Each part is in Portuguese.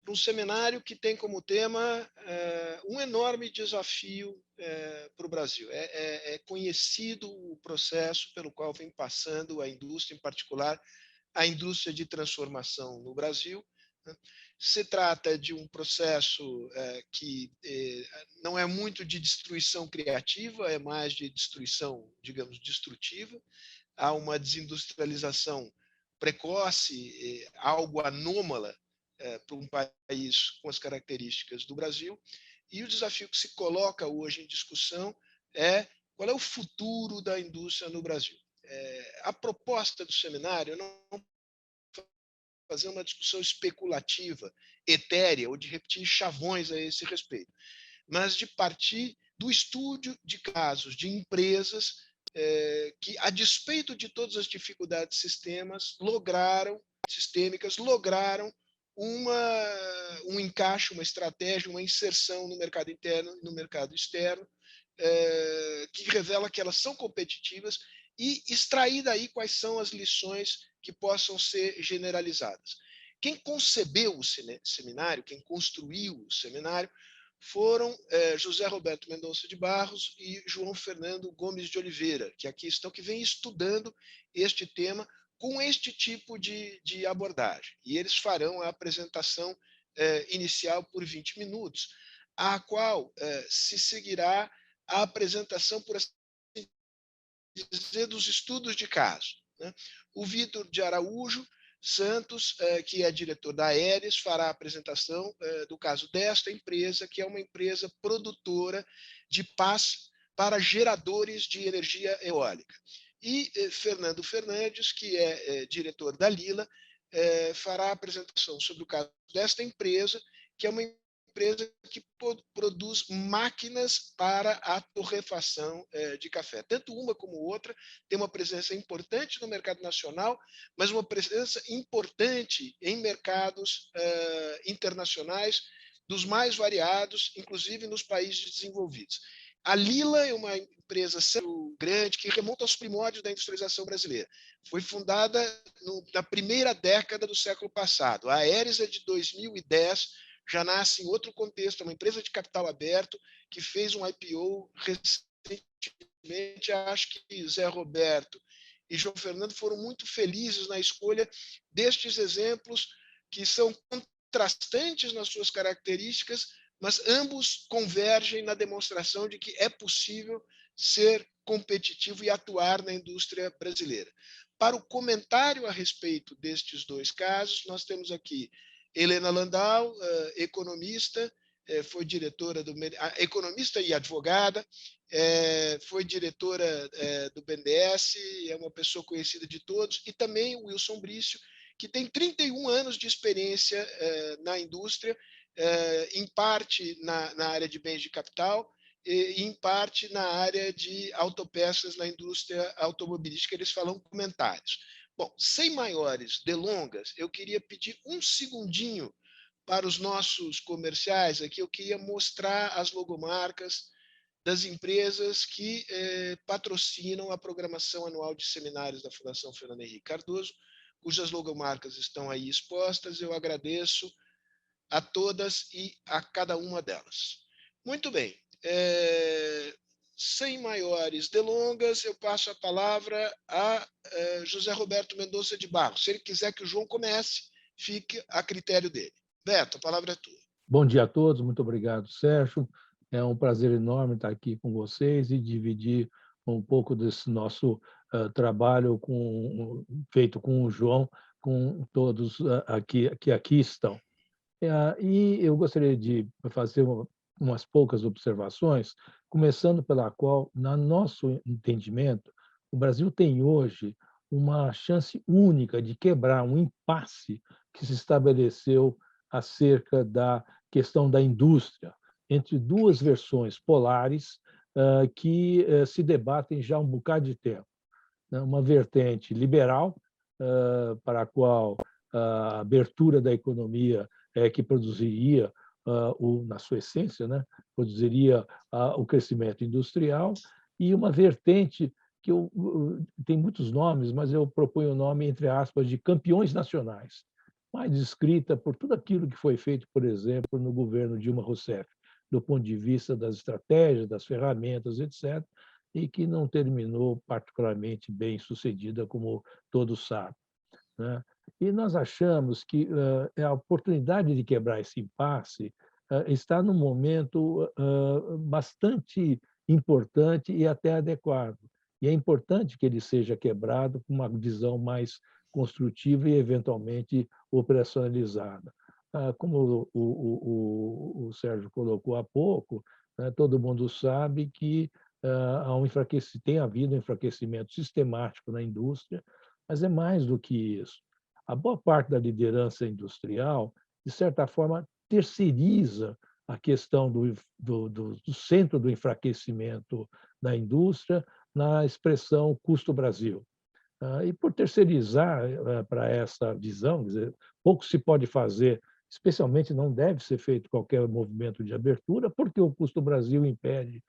para um seminário que tem como tema um enorme desafio para o Brasil. É conhecido o processo pelo qual vem passando a indústria, em particular a indústria de transformação no Brasil, né? Se trata de um processo que não é muito de destruição criativa, é mais de destruição, digamos, destrutiva. Há uma desindustrialização precoce, algo anômala para um país com as características do Brasil. E o desafio que se coloca hoje em discussão é qual é o futuro da indústria no Brasil. A proposta do seminário não fazer uma discussão especulativa, etérea, ou de repetir chavões a esse respeito, mas de partir do estudo de casos de empresas que, a despeito de todas as dificuldades sistêmicas, lograram um encaixe, uma estratégia, uma inserção no mercado interno e no mercado externo, que revela que elas são competitivas e extrair daí quais são as lições que possam ser generalizadas. Quem concebeu o seminário, quem construiu o seminário, foram José Roberto Mendonça de Barros e João Fernando Gomes de Oliveira, que aqui estão, que vêm estudando este tema com este tipo de abordagem. E eles farão a apresentação inicial por 20 minutos, a qual se seguirá a apresentação, por assim dizer, dos estudos de caso, né? O Vitor de Araújo Santos, que é diretor da Aeres, fará a apresentação do caso desta empresa, que é uma empresa produtora de pás para geradores de energia eólica. E Fernando Fernandes, que é diretor da Lila, fará a apresentação sobre o caso desta empresa, que é uma empresa que produz máquinas para a torrefação de café. Tanto uma como outra tem uma presença importante no mercado nacional, mas uma presença importante em mercados internacionais dos mais variados, inclusive nos países desenvolvidos. A Lila é uma empresa grande que remonta aos primórdios da industrialização brasileira. Foi fundada na primeira década do século passado. A Aeres é de 2010, já nasce em outro contexto, é uma empresa de capital aberto que fez um IPO recentemente. Acho que Zé Roberto e João Fernando foram muito felizes na escolha destes exemplos que são contrastantes nas suas características, mas ambos convergem na demonstração de que é possível ser competitivo e atuar na indústria brasileira. Para o comentário a respeito destes dois casos, nós temos aqui Helena Landau, economista, foi diretora economista e advogada, foi diretora do BNDES, é uma pessoa conhecida de todos, e também o Wilson Brício, que tem 31 anos de experiência na indústria, em parte na área de bens de capital e em parte na área de autopeças na indústria automobilística. Eles falam comentários. Bom, sem maiores delongas, eu queria pedir um segundinho para os nossos comerciais aqui. Eu queria mostrar as logomarcas das empresas que patrocinam a programação anual de seminários da Fundação Fernando Henrique Cardoso, cujas logomarcas estão aí expostas. Eu agradeço a todas e a cada uma delas. Muito bem. Sem maiores delongas, eu passo a palavra a José Roberto Mendonça de Barros. Se ele quiser que o João comece, fique a critério dele. Beto, a palavra é tua. Bom dia a todos, muito obrigado, Sérgio. É um prazer enorme estar aqui com vocês e dividir um pouco desse nosso trabalho feito com o João, com todos que aqui estão. E eu gostaria de fazer umas poucas observações, começando pela qual, no nosso entendimento, o Brasil tem hoje uma chance única de quebrar um impasse que se estabeleceu acerca da questão da indústria, entre duas versões polares que se debatem já há um bocado de tempo. Uma vertente liberal, para a qual a abertura da economia que produziria, na sua essência, né, produziria o crescimento industrial, e uma vertente que tem muitos nomes, mas eu proponho o nome, entre aspas, de campeões nacionais, mais descrita por tudo aquilo que foi feito, por exemplo, no governo Dilma Rousseff, do ponto de vista das estratégias, das ferramentas, etc., e que não terminou particularmente bem sucedida, como todos sabem, né? E nós achamos que a oportunidade de quebrar esse impasse está num momento bastante importante e até adequado. E é importante que ele seja quebrado com uma visão mais construtiva e, eventualmente, operacionalizada. Como o Sérgio colocou há pouco, né, todo mundo sabe que tem havido um enfraquecimento sistemático na indústria, mas é mais do que isso. A boa parte da liderança industrial, de certa forma, terceiriza a questão do centro do enfraquecimento da indústria na expressão custo Brasil. E por terceirizar para essa visão, quer dizer, pouco se pode fazer, especialmente não deve ser feito qualquer movimento de abertura, porque o custo Brasil impede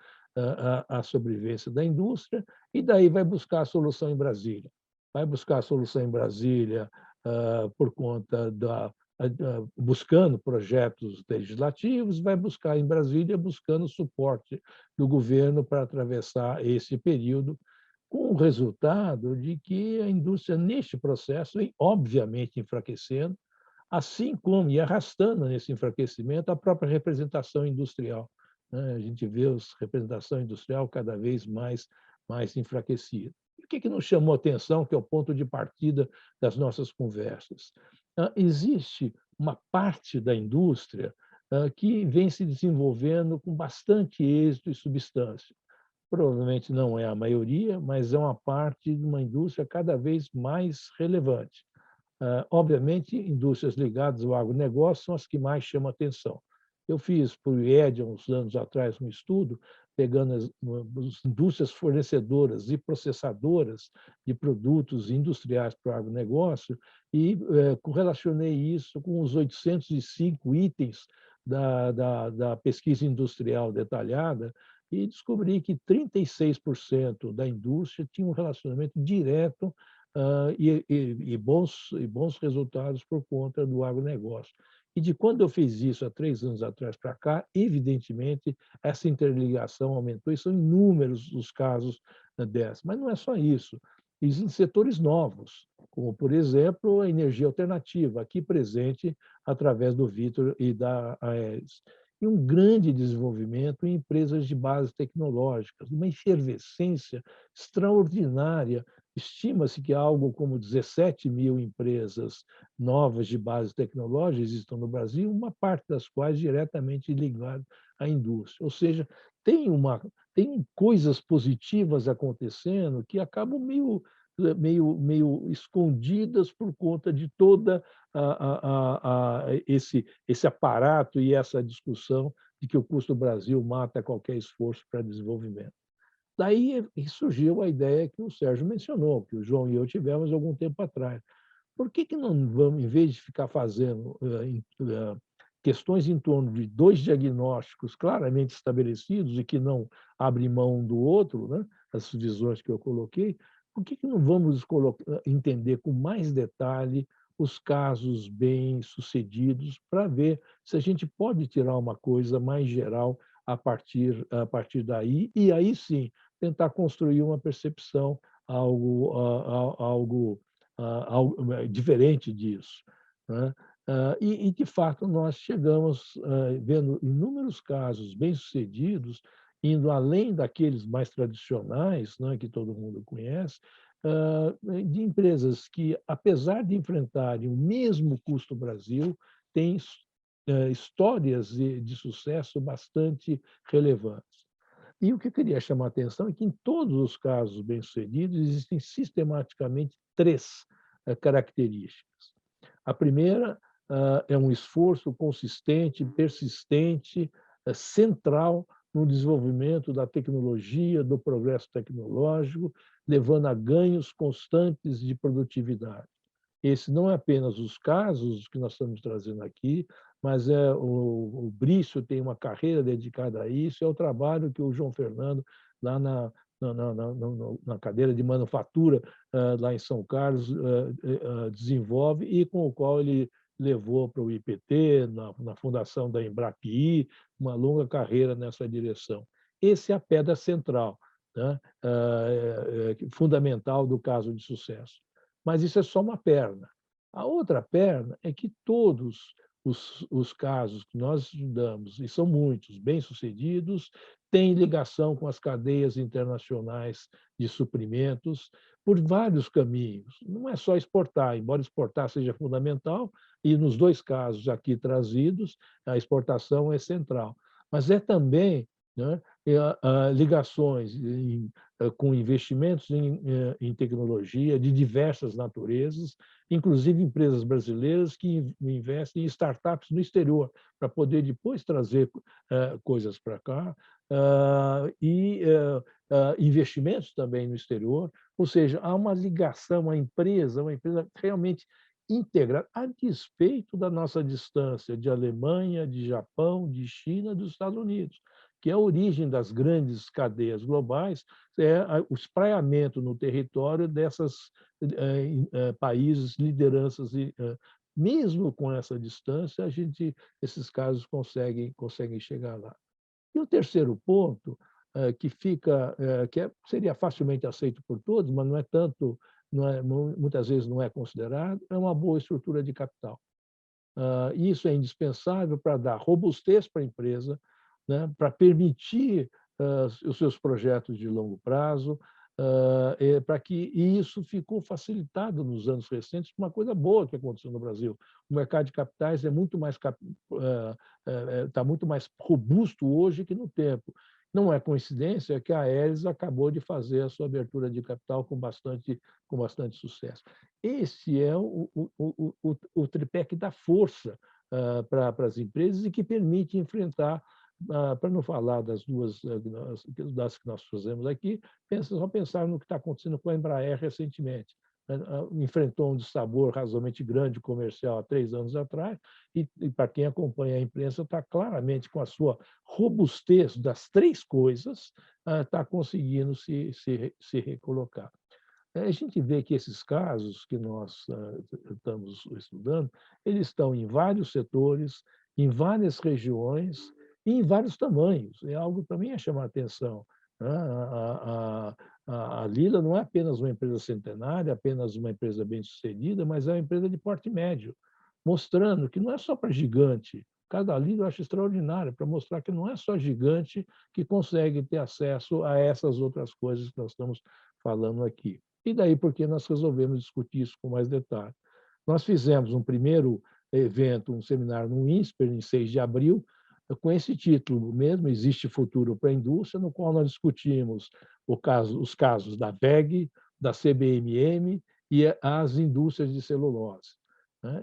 a sobrevivência da indústria, e daí vai buscar a solução em Brasília. Vai buscar a solução em Brasília por conta buscando projetos legislativos, vai buscar em Brasília buscando suporte do governo para atravessar esse período, com o resultado de que a indústria, neste processo, vem obviamente enfraquecendo, assim como e arrastando nesse enfraquecimento a própria representação industrial, né? A gente vê a representação industrial cada vez mais enfraquecida. O que nos chamou a atenção, que é o ponto de partida das nossas conversas? Existe uma parte da indústria que vem se desenvolvendo com bastante êxito e substância. Provavelmente não é a maioria, mas é uma parte de uma indústria cada vez mais relevante. Obviamente, indústrias ligadas ao agronegócio são as que mais chamam atenção. Eu fiz para o IED, há uns anos atrás, um estudo, pegando as indústrias fornecedoras e processadoras de produtos industriais para o agronegócio e correlacionei isso com os 805 itens da pesquisa industrial detalhada e descobri que 36% da indústria tinha um relacionamento direto e bons resultados por conta do agronegócio. E de quando eu fiz isso há 3 anos atrás para cá, evidentemente, essa interligação aumentou, e são inúmeros os casos dessa. Mas não é só isso. Existem setores novos, como, por exemplo, a energia alternativa, aqui presente através do Vitor e da Aeres. E um grande desenvolvimento em empresas de base tecnológicas, uma efervescência extraordinária. Estima-se que algo como 17 mil empresas novas de base tecnológica existam no Brasil, uma parte das quais diretamente ligada à indústria. Ou seja, tem coisas positivas acontecendo que acabam meio escondidas por conta de toda esse aparato e essa discussão de que o custo Brasil mata qualquer esforço para desenvolvimento. Daí surgiu a ideia que o Sérgio mencionou, que o João e eu tivemos algum tempo atrás. Por que não vamos, em vez de ficar fazendo questões em torno de dois diagnósticos claramente estabelecidos e que não abrem mão um do outro, né, as visões que eu coloquei, por que não vamos entender com mais detalhe os casos bem-sucedidos para ver se a gente pode tirar uma coisa mais geral a partir daí, e aí sim tentar construir uma percepção algo diferente disso, né? E, de fato, nós chegamos vendo inúmeros casos bem-sucedidos, indo além daqueles mais tradicionais, né, que todo mundo conhece, de empresas que, apesar de enfrentarem o mesmo custo Brasil, têm histórias de sucesso bastante relevantes. E o que eu queria chamar a atenção é que, em todos os casos bem-sucedidos, existem sistematicamente três características. A primeira é um esforço consistente, persistente, central no desenvolvimento da tecnologia, do progresso tecnológico, levando a ganhos constantes de produtividade. Esse não é apenas os casos que nós estamos trazendo aqui, mas o Brício tem uma carreira dedicada a isso, é o trabalho que o João Fernando, lá na cadeira de manufatura, lá em São Carlos, desenvolve e com o qual ele levou para o IPT, na fundação da Embrapi, uma longa carreira nessa direção. Esse é a pedra central, né? Fundamental do caso de sucesso. Mas isso é só uma perna. A outra perna é que todos os casos que nós estudamos, e são muitos, bem-sucedidos, têm ligação com as cadeias internacionais de suprimentos por vários caminhos. Não é só exportar, embora exportar seja fundamental, e nos dois casos aqui trazidos, a exportação é central. Mas é também, né, ligações com investimentos em tecnologia de diversas naturezas, inclusive empresas brasileiras que investem em startups no exterior, para poder depois trazer coisas para cá, e investimentos também no exterior, ou seja, há uma ligação, uma empresa realmente integrada, a despeito da nossa distância de Alemanha, de Japão, de China, dos Estados Unidos, que é a origem das grandes cadeias globais, é o espraiamento no território dessas países, lideranças, e mesmo com essa distância, esses casos conseguem chegar lá. E o terceiro ponto, que seria facilmente aceito por todos, mas não é tanto, muitas vezes não é considerado, é uma boa estrutura de capital. Isso é indispensável para dar robustez para a empresa, né, para permitir os seus projetos de longo prazo, para que isso ficou facilitado nos anos recentes, uma coisa boa que aconteceu no Brasil. O mercado de capitais está muito mais robusto hoje que no tempo. Não é coincidência que a Aeres acabou de fazer a sua abertura de capital com bastante sucesso. Esse é o tripé que dá força para as empresas e que permite enfrentar, para não falar das duas das que nós fazemos aqui, só pensar no que está acontecendo com a Embraer recentemente. Enfrentou um dissabor razoavelmente grande comercial há 3 anos atrás, e para quem acompanha a imprensa, está claramente com a sua robustez das 3 coisas, está conseguindo se recolocar. A gente vê que esses casos que nós estamos estudando, eles estão em vários setores, em várias regiões e em vários tamanhos. É algo também a chamar a atenção, né? A Lila não é apenas uma empresa centenária, apenas uma empresa bem-sucedida, mas é uma empresa de porte médio, mostrando que não é só para gigante. Cada Lila eu acho extraordinário, para mostrar que não é só gigante que consegue ter acesso a essas outras coisas que nós estamos falando aqui. E daí porque nós resolvemos discutir isso com mais detalhe. Nós fizemos um primeiro evento, um seminário no INSPER, em 6 de abril, com esse título mesmo, Existe Futuro para a Indústria, no qual nós discutimos os casos da WEG, da CBMM e as indústrias de celulose.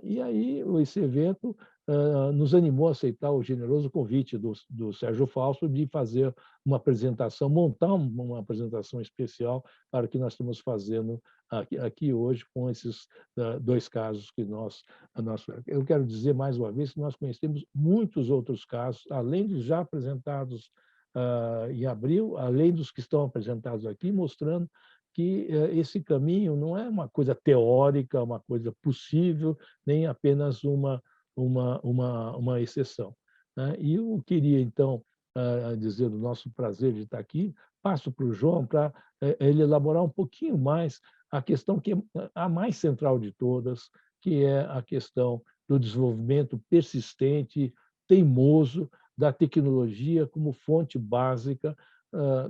E aí esse evento nos animou a aceitar o generoso convite do Sérgio Fausto de fazer uma apresentação, montar uma apresentação especial para o que nós estamos fazendo aqui hoje com esses 2 casos que nós... Eu quero dizer mais uma vez que nós conhecemos muitos outros casos, além dos já apresentados em abril, além dos que estão apresentados aqui, mostrando que esse caminho não é uma coisa teórica, uma coisa possível, nem apenas uma exceção. E eu queria, então, dizer do nosso prazer de estar aqui, passo para o João para ele elaborar um pouquinho mais a questão que é a mais central de todas, que é a questão do desenvolvimento persistente, teimoso, da tecnologia como fonte básica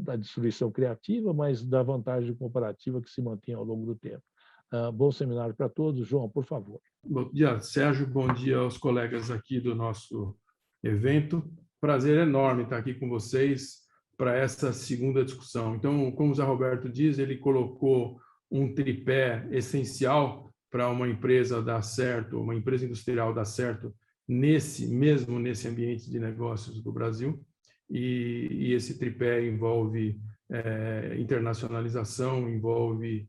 da destruição criativa, mas da vantagem comparativa que se mantém ao longo do tempo. Bom seminário para todos. João, por favor. Bom dia, Sérgio. Bom dia aos colegas aqui do nosso evento. Prazer enorme estar aqui com vocês para essa segunda discussão. Então, como o Zé Roberto diz, ele colocou um tripé essencial para uma empresa dar certo, uma empresa industrial dar certo nesse ambiente de negócios do Brasil. E esse tripé envolve internacionalização, envolve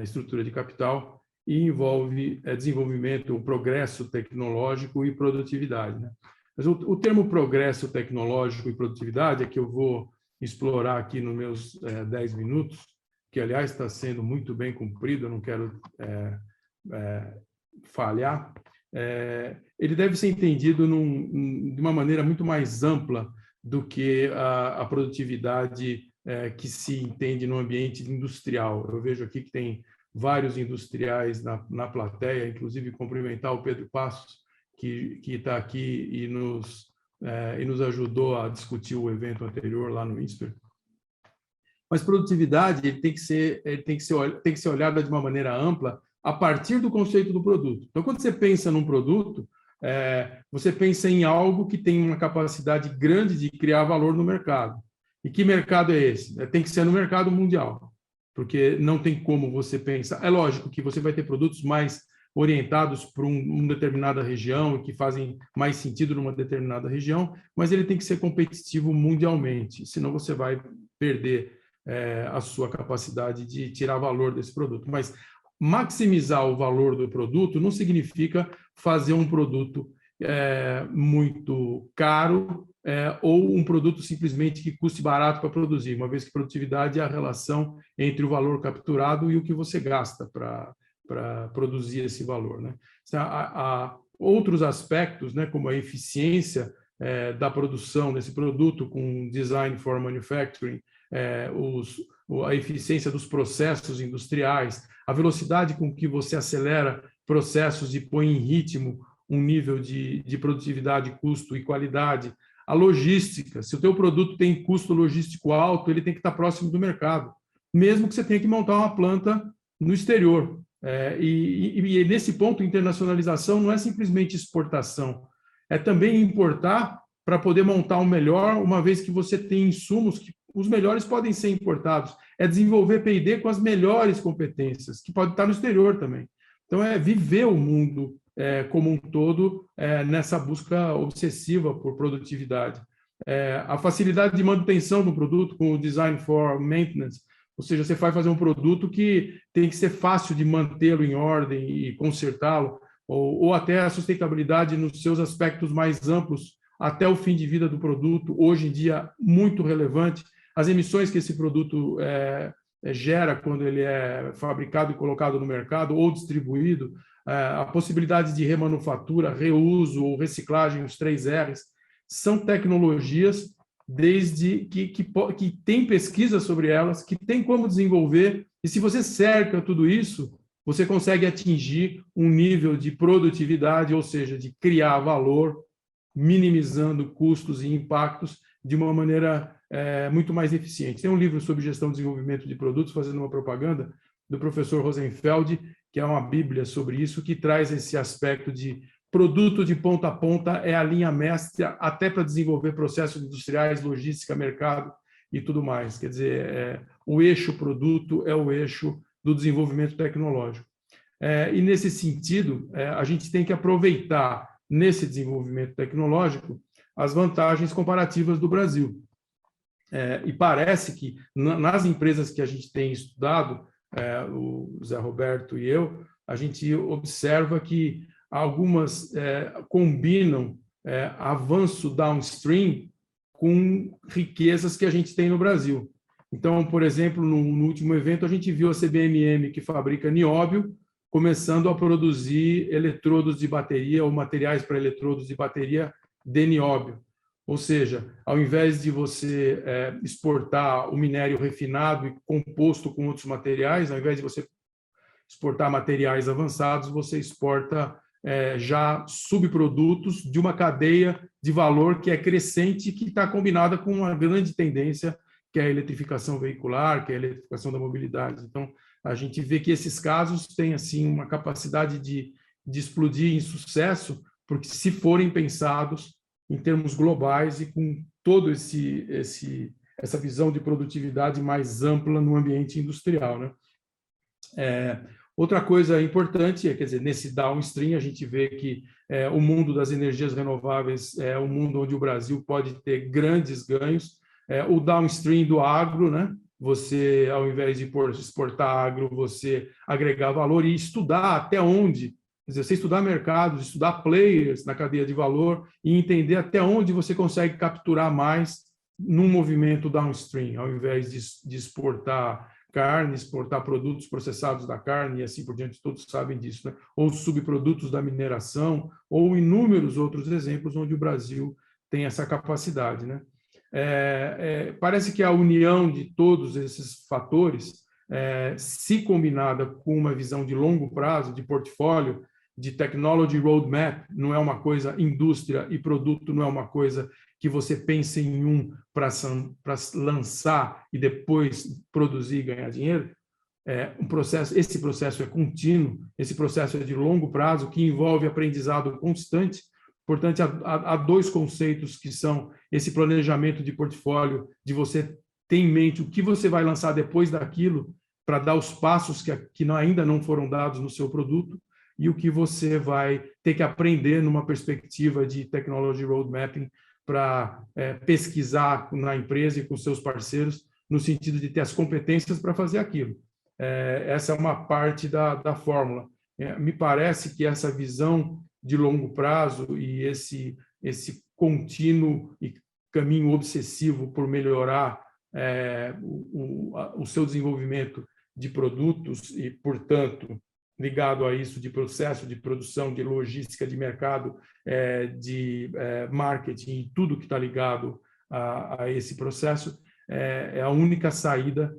estrutura de capital e envolve desenvolvimento, progresso tecnológico e produtividade, né? Mas o termo progresso tecnológico e produtividade é que eu vou explorar aqui nos meus 10 minutos, que, aliás, está sendo muito bem cumprido, eu não quero falhar. ele deve ser entendido de uma maneira muito mais ampla do que a produtividade que se entende no ambiente industrial. Eu vejo aqui que tem vários industriais na plateia, inclusive cumprimentar o Pedro Passos, que está aqui e nos ajudou a discutir o evento anterior lá no INSPER. Mas produtividade tem que ser olhada de uma maneira ampla a partir do conceito do produto. Então, quando você pensa num produto, você pensa em algo que tem uma capacidade grande de criar valor no mercado. E que mercado é esse? Tem que ser no mercado mundial, porque não tem como você pensar. É lógico que você vai ter produtos mais orientados para uma determinada região e que fazem mais sentido numa determinada região, mas ele tem que ser competitivo mundialmente, senão você vai perder a sua capacidade de tirar valor desse produto. Mas maximizar o valor do produto não significa fazer um produto muito caro ou um produto simplesmente que custe barato para produzir, uma vez que produtividade é a relação entre o valor capturado e o que você gasta para produzir esse valor, né? Há outros aspectos, né, como a eficiência da produção desse produto com design for manufacturing, a eficiência dos processos industriais, a velocidade com que você acelera processos e põe em ritmo um nível de produtividade, custo e qualidade. A logística, se o teu produto tem custo logístico alto, ele tem que estar próximo do mercado, mesmo que você tenha que montar uma planta no exterior. E nesse ponto, internacionalização não é simplesmente exportação, é também importar para poder montar o melhor, uma vez que você tem insumos que os melhores podem ser importados. É desenvolver P&D com as melhores competências, que pode estar no exterior também. Então, é viver o mundo como um todo nessa busca obsessiva por produtividade. A facilidade de manutenção do produto com o design for maintenance, ou seja, você vai fazer um produto que tem que ser fácil de mantê-lo em ordem e consertá-lo, ou até a sustentabilidade nos seus aspectos mais amplos, até o fim de vida do produto, hoje em dia muito relevante. As emissões que esse produto gera quando ele é fabricado e colocado no mercado ou distribuído, a possibilidade de remanufatura, reuso ou reciclagem, os 3 Rs, são tecnologias desde que tem pesquisa sobre elas, que tem como desenvolver, e se você cerca tudo isso, você consegue atingir um nível de produtividade, ou seja, de criar valor, minimizando custos e impactos de uma maneira muito mais eficiente. Tem um livro sobre gestão e desenvolvimento de produtos, fazendo uma propaganda, do professor Rosenfeld, que é uma bíblia sobre isso, que traz esse aspecto de produto de ponta a ponta, é a linha mestra até para desenvolver processos industriais, logística, mercado e tudo mais. Quer dizer, o eixo produto é o eixo do desenvolvimento tecnológico. E, nesse sentido, a gente tem que aproveitar, nesse desenvolvimento tecnológico, as vantagens comparativas do Brasil. E parece que, nas empresas que a gente tem estudado, o Zé Roberto e eu, a gente observa que algumas combinam avanço downstream com riquezas que a gente tem no Brasil. Então, por exemplo, no último evento, a gente viu a CBMM, que fabrica nióbio, começando a produzir eletrodos de bateria ou materiais para eletrodos de bateria de nióbio. Ou seja, ao invés de você exportar o minério refinado e composto com outros materiais, ao invés de você exportar materiais avançados, você exporta já subprodutos de uma cadeia de valor que é crescente, que está combinada com uma grande tendência, que é a eletrificação veicular, que é a eletrificação da mobilidade. Então, a gente vê que esses casos têm assim uma capacidade de explodir em sucesso, porque se forem pensados em termos globais e com todo essa visão de produtividade mais ampla no ambiente industrial, né? Outra coisa importante quer dizer, nesse downstream a gente vê que o mundo das energias renováveis é um mundo onde o Brasil pode ter grandes ganhos. O downstream do agro, né? Você, ao invés de exportar agro, você agregar valor e estudar até onde, quer dizer, você estudar mercados, estudar players na cadeia de valor e entender até onde você consegue capturar mais num movimento downstream, ao invés de exportar carne, exportar produtos processados da carne e assim por diante, todos sabem disso, né? Ou subprodutos da mineração, ou inúmeros outros exemplos onde o Brasil tem essa capacidade, né? Parece que a união de todos esses fatores, se combinada com uma visão de longo prazo, de portfólio, de technology roadmap, não é uma coisa indústria e produto, não é uma coisa que você pense em um para lançar e depois produzir e ganhar dinheiro. Esse processo é contínuo, esse processo é de longo prazo, que envolve aprendizado constante. Portanto, há dois conceitos que são esse planejamento de portfólio, de você ter em mente o que você vai lançar depois daquilo, para dar os passos que ainda não foram dados no seu produto, e o que você vai ter que aprender numa perspectiva de technology road mapping para pesquisar na empresa e com seus parceiros, no sentido de ter as competências para fazer aquilo. Essa é uma parte da fórmula. Me parece que essa visão de longo prazo e esse contínuo e caminho obsessivo por melhorar o seu desenvolvimento de produtos e, portanto, ligado a isso de processo de produção, de logística, de mercado, de marketing e tudo que está ligado a esse processo, é a única saída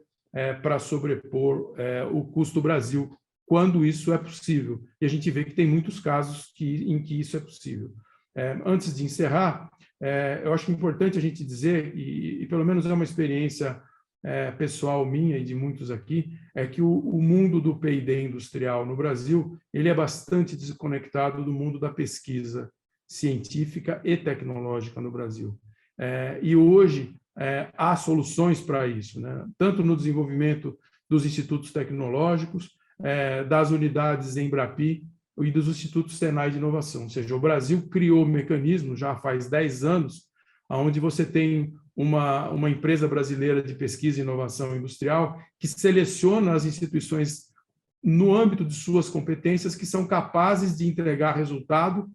para sobrepor o custo Brasil, quando isso é possível. E a gente vê que tem muitos casos em que isso é possível. Antes de encerrar, eu acho importante a gente dizer, e pelo menos é uma experiência pessoal minha e de muitos aqui, é que o mundo do P&D industrial no Brasil, ele é bastante desconectado do mundo da pesquisa científica e tecnológica no Brasil. E hoje há soluções para isso, né? Tanto no desenvolvimento dos institutos tecnológicos, das unidades Embrapi e dos institutos Senai de inovação. Ou seja, o Brasil criou mecanismos já faz 10 anos, onde você tem uma empresa brasileira de pesquisa e inovação industrial que seleciona as instituições no âmbito de suas competências que são capazes de entregar resultado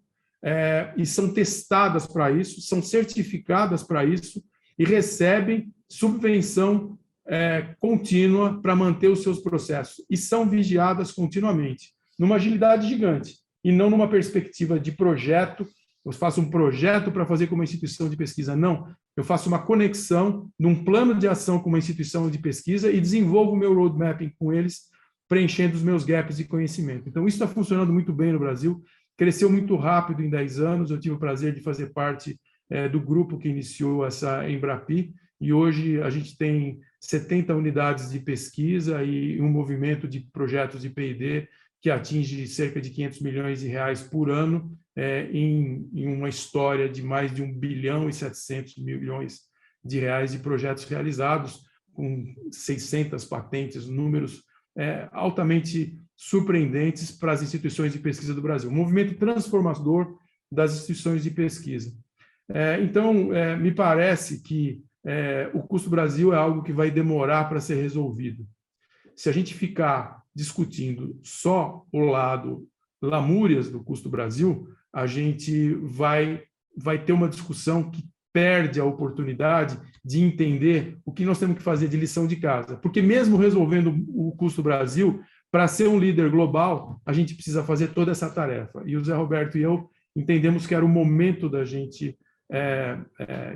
e são testadas para isso, são certificadas para isso e recebem subvenção contínua para manter os seus processos e são vigiadas continuamente, numa agilidade gigante e não numa perspectiva de projeto. Eu faço um projeto para fazer com uma instituição de pesquisa. Não, eu faço uma conexão num plano de ação com uma instituição de pesquisa e desenvolvo o meu roadmapping com eles, preenchendo os meus gaps de conhecimento. Então, isso está funcionando muito bem no Brasil, cresceu muito rápido em 10 anos, eu tive o prazer de fazer parte do grupo que iniciou essa Embrapi, e hoje a gente tem 70 unidades de pesquisa e um movimento de projetos de P&D que atinge cerca de 500 milhões de reais por ano, em uma história de mais de 1 bilhão e 700 milhões de reais de projetos realizados, com 600 patentes, números altamente surpreendentes para as instituições de pesquisa do Brasil. Um movimento transformador das instituições de pesquisa. Então, me parece que o custo Brasil é algo que vai demorar para ser resolvido. Se a gente ficar discutindo só o lado lamúrias do custo Brasil, a gente vai ter uma discussão que perde a oportunidade de entender o que nós temos que fazer de lição de casa. Porque mesmo resolvendo o custo Brasil, para ser um líder global, a gente precisa fazer toda essa tarefa. E o Zé Roberto e eu entendemos que era o momento da gente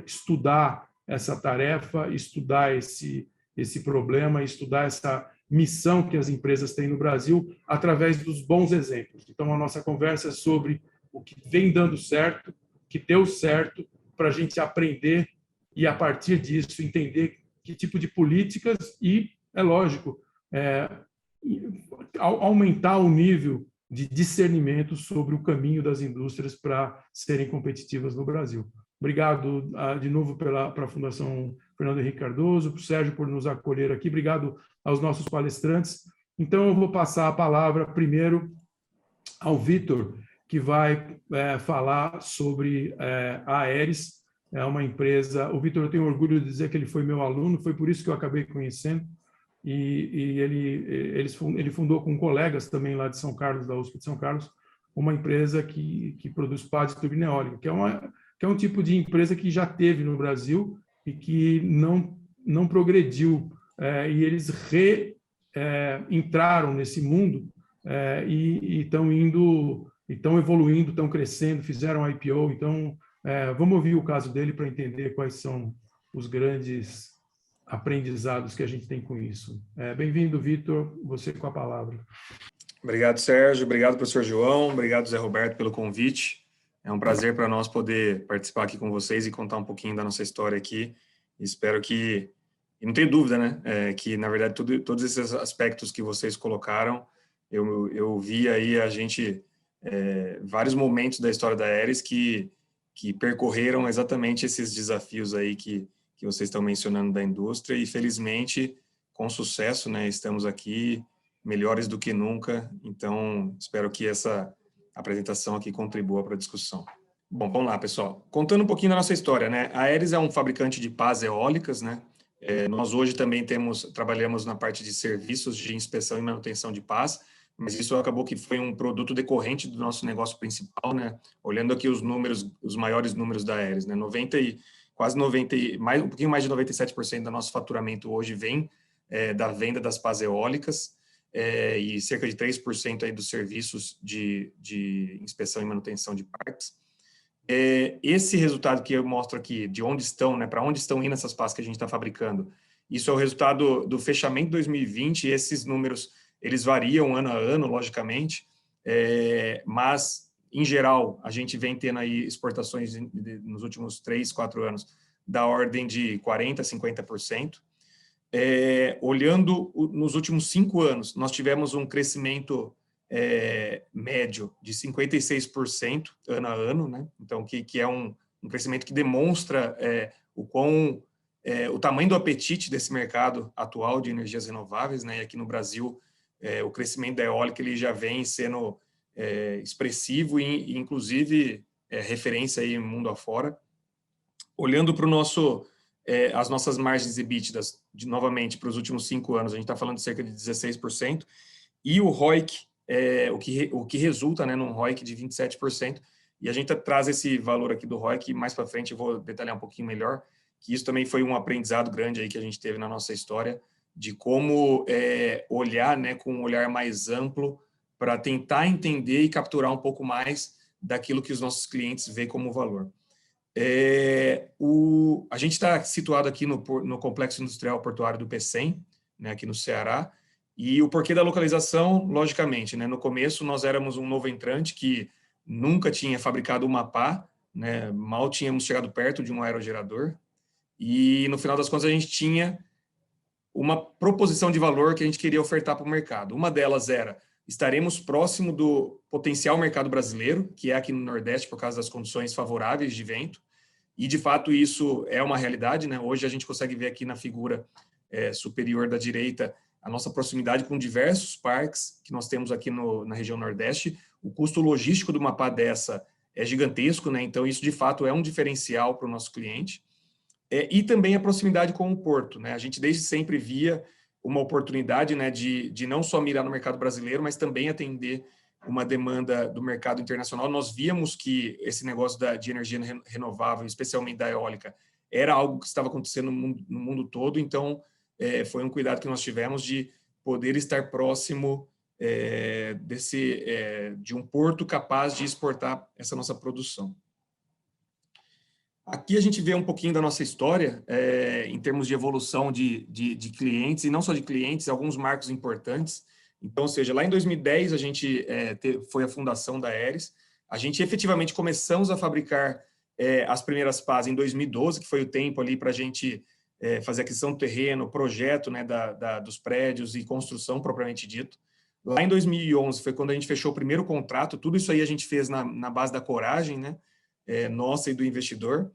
estudar essa tarefa, estudar esse problema, estudar essa missão que as empresas têm no Brasil através dos bons exemplos. Então, a nossa conversa é sobre o que vem dando certo, o que deu certo, para a gente aprender e, a partir disso, entender que tipo de políticas e, é lógico, aumentar o nível de discernimento sobre o caminho das indústrias para serem competitivas no Brasil. Obrigado de novo para a Fundação Fernando Henrique Cardoso, para o Sérgio por nos acolher aqui. Obrigado aos nossos palestrantes. Então, eu vou passar a palavra primeiro ao Vitor, que vai falar sobre a Aeris. É uma empresa... O Vitor, eu tenho orgulho de dizer que ele foi meu aluno, foi por isso que eu acabei conhecendo. E ele fundou com colegas também lá de São Carlos, da USP de São Carlos, uma empresa que produz pá de turbina eólica, que é um tipo de empresa que já teve no Brasil e que não progrediu. E eles entraram nesse mundo e estão evoluindo, estão crescendo, fizeram IPO. Então, vamos ouvir o caso dele para entender quais são os grandes aprendizados que a gente tem com isso. Bem-vindo, Vitor, você com a palavra. Obrigado, Sérgio. Obrigado, professor João. Obrigado, Zé Roberto, pelo convite. É um prazer para nós poder participar aqui com vocês e contar um pouquinho da nossa história aqui. Espero que, e não tenho dúvida, né, que, na verdade, todos esses aspectos que vocês colocaram, eu vi aí vários momentos da história da Aeris que percorreram exatamente esses desafios aí que vocês estão mencionando da indústria e, felizmente, com sucesso, né, estamos aqui melhores do que nunca, então espero que essa apresentação aqui contribua para a discussão. Bom, vamos lá, pessoal. Contando um pouquinho da nossa história, né? A Aeris é um fabricante de pás eólicas, né? Nós hoje também trabalhamos na parte de serviços de inspeção e manutenção de pás, mas isso acabou que foi um produto decorrente do nosso negócio principal, né? Olhando aqui os números, os maiores números da Aeris, né? Um pouquinho mais de 97% do nosso faturamento hoje vem da venda das pás eólicas, e cerca de 3% aí dos serviços de inspeção e manutenção de parques. Esse resultado que eu mostro aqui, de onde estão, né, para onde estão indo essas pás que a gente está fabricando, isso é o resultado do fechamento de 2020, e esses números, eles variam ano a ano, logicamente, mas, em geral, a gente vem tendo aí exportações nos últimos 3, 4 anos da ordem de 40%, 50%. Olhando nos últimos 5 anos, nós tivemos um crescimento médio de 56% ano a ano, né? Então, que é um crescimento que demonstra o tamanho do apetite desse mercado atual de energias renováveis, né? E aqui no Brasil, o crescimento da eólica ele já vem sendo expressivo e inclusive, referência aí mundo afora. Olhando para as nossas margens EBITDA, novamente, para os últimos 5 anos, a gente está falando de cerca de 16%, e o ROIC, o que resulta, né, num ROIC de 27%, e a gente traz esse valor aqui do ROIC, mais para frente eu vou detalhar um pouquinho melhor, que isso também foi um aprendizado grande aí que a gente teve na nossa história, de como olhar, né, com um olhar mais amplo, para tentar entender e capturar um pouco mais daquilo que os nossos clientes veem como valor. A gente está situado aqui no Complexo Industrial Portuário do Pecém, né, aqui no Ceará, e o porquê da localização, logicamente, né, no começo nós éramos um novo entrante que nunca tinha fabricado uma pá, né, mal tínhamos chegado perto de um aerogerador, e no final das contas a gente tinha uma proposição de valor que a gente queria ofertar para o mercado. Uma delas era, estaremos próximo do potencial mercado brasileiro, que é aqui no Nordeste, por causa das condições favoráveis de vento, e, de fato, isso é uma realidade, né? Hoje a gente consegue ver aqui na figura superior da direita a nossa proximidade com diversos parques que nós temos aqui na região Nordeste. O custo logístico de uma pá dessa é gigantesco, né? Então, isso, de fato, é um diferencial para o nosso cliente. E também a proximidade com o porto, né? A gente desde sempre via uma oportunidade, né, de não só mirar no mercado brasileiro, mas também atender uma demanda do mercado internacional. Nós víamos que esse negócio de energia renovável, especialmente da eólica, era algo que estava acontecendo no mundo todo, então foi um cuidado que nós tivemos de poder estar próximo de um porto capaz de exportar essa nossa produção. Aqui a gente vê um pouquinho da nossa história, em termos de evolução de clientes, e não só de clientes, alguns marcos importantes. Então, ou seja, lá em 2010, a gente foi a fundação da Aeris. A gente efetivamente começamos a fabricar as primeiras pás em 2012, que foi o tempo ali para a gente fazer aquisição do terreno, projeto, né, dos prédios e construção propriamente dito. Lá em 2011 foi quando a gente fechou o primeiro contrato. Tudo isso aí a gente fez na base da coragem, né? Nossa e do investidor.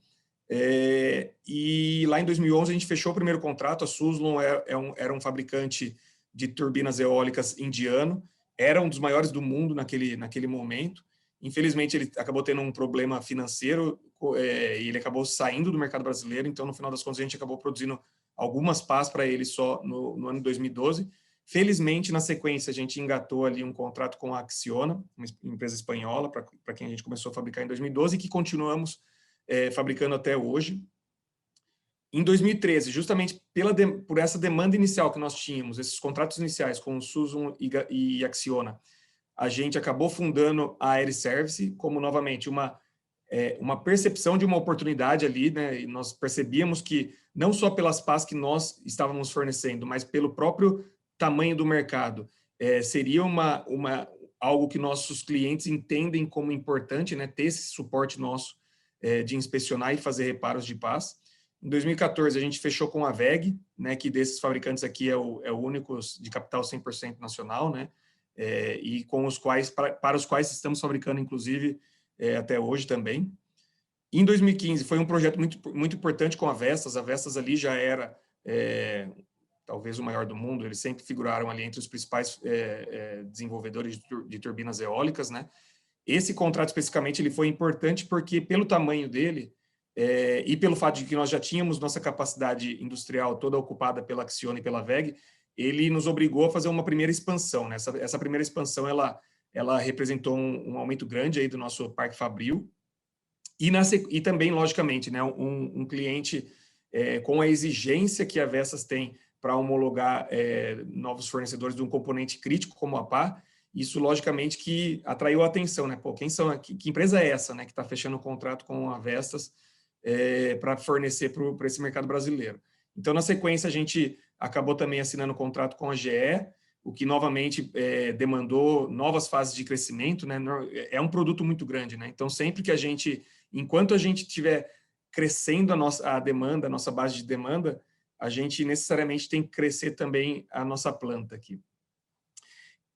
E lá em 2011 a gente fechou o primeiro contrato. A Suzlon era um fabricante de turbinas eólicas indiano, era um dos maiores do mundo naquele momento. Infelizmente ele acabou tendo um problema financeiro e ele acabou saindo do mercado brasileiro. Então, no final das contas, a gente acabou produzindo algumas pás para ele só no ano de 2012. Felizmente, na sequência, a gente engatou ali um contrato com a Acciona, uma empresa espanhola, para quem a gente começou a fabricar em 2012, e que continuamos fabricando até hoje. Em 2013, justamente por essa demanda inicial que nós tínhamos, esses contratos iniciais com o Suzlon e Acciona, a gente acabou fundando a Aeriservice como, novamente, uma percepção de uma oportunidade ali, né? E nós percebíamos que, não só pelas PAs que nós estávamos fornecendo, mas pelo próprio tamanho do mercado, seria algo que nossos clientes entendem como importante, né? Ter esse suporte nosso de inspecionar e fazer reparos de PAs. Em 2014, a gente fechou com a WEG, né, que desses fabricantes aqui é o único de capital 100% nacional, né, e com os quais, para os quais estamos fabricando, inclusive, até hoje também. Em 2015, foi um projeto muito importante com a Vestas. A Vestas ali já era, talvez, o maior do mundo. Eles sempre figuraram ali entre os principais desenvolvedores de turbinas eólicas, né. Esse contrato, especificamente, ele foi importante porque, pelo tamanho dele, e pelo fato de que nós já tínhamos nossa capacidade industrial toda ocupada pela Acciona e pela WEG, ele nos obrigou a fazer uma primeira expansão, né? Essa primeira expansão, ela representou um aumento grande aí do nosso parque fabril, e também, logicamente, né, um cliente com a exigência que a Vestas tem para homologar novos fornecedores de um componente crítico como a pá, isso, logicamente, que atraiu a atenção, né? Pô, que empresa é essa, né, que está fechando um contrato com a Vestas para fornecer para esse mercado brasileiro? Então, na sequência, a gente acabou também assinando um contrato com a GE, o que, novamente, demandou novas fases de crescimento, né? É um produto muito grande, né? Então, sempre que enquanto a gente estiver crescendo a demanda, a nossa base de demanda, a gente necessariamente tem que crescer também a nossa planta aqui.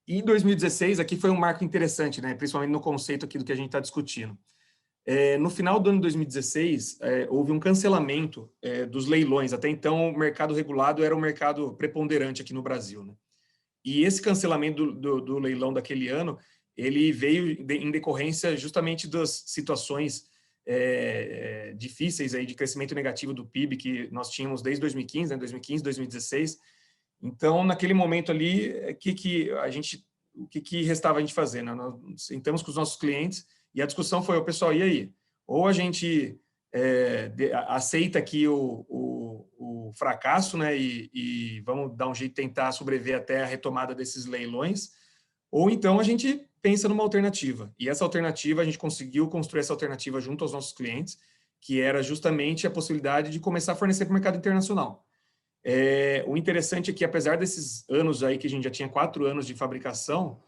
E em 2016, aqui foi um marco interessante, né? Principalmente no conceito aqui do que a gente está discutindo. No final do ano de 2016, houve um cancelamento dos leilões. Até então, o mercado regulado era o mercado preponderante aqui no Brasil, né? E esse cancelamento do leilão daquele ano, ele veio em decorrência justamente das situações difíceis aí de crescimento negativo do PIB que nós tínhamos desde 2015, né? 2015, 2016. Então, naquele momento ali, o que restava a gente fazer, né? Nós sentamos com os nossos clientes e a discussão foi, o pessoal, e aí? Ou a gente aceita aqui o fracasso, né, e vamos dar um jeito de tentar sobreviver até a retomada desses leilões, ou então a gente pensa numa alternativa. E essa alternativa, a gente conseguiu construir essa alternativa junto aos nossos clientes, que era justamente a possibilidade de começar a fornecer para o mercado internacional. O interessante é que, apesar desses anos aí, que a gente já tinha 4 anos de fabricação,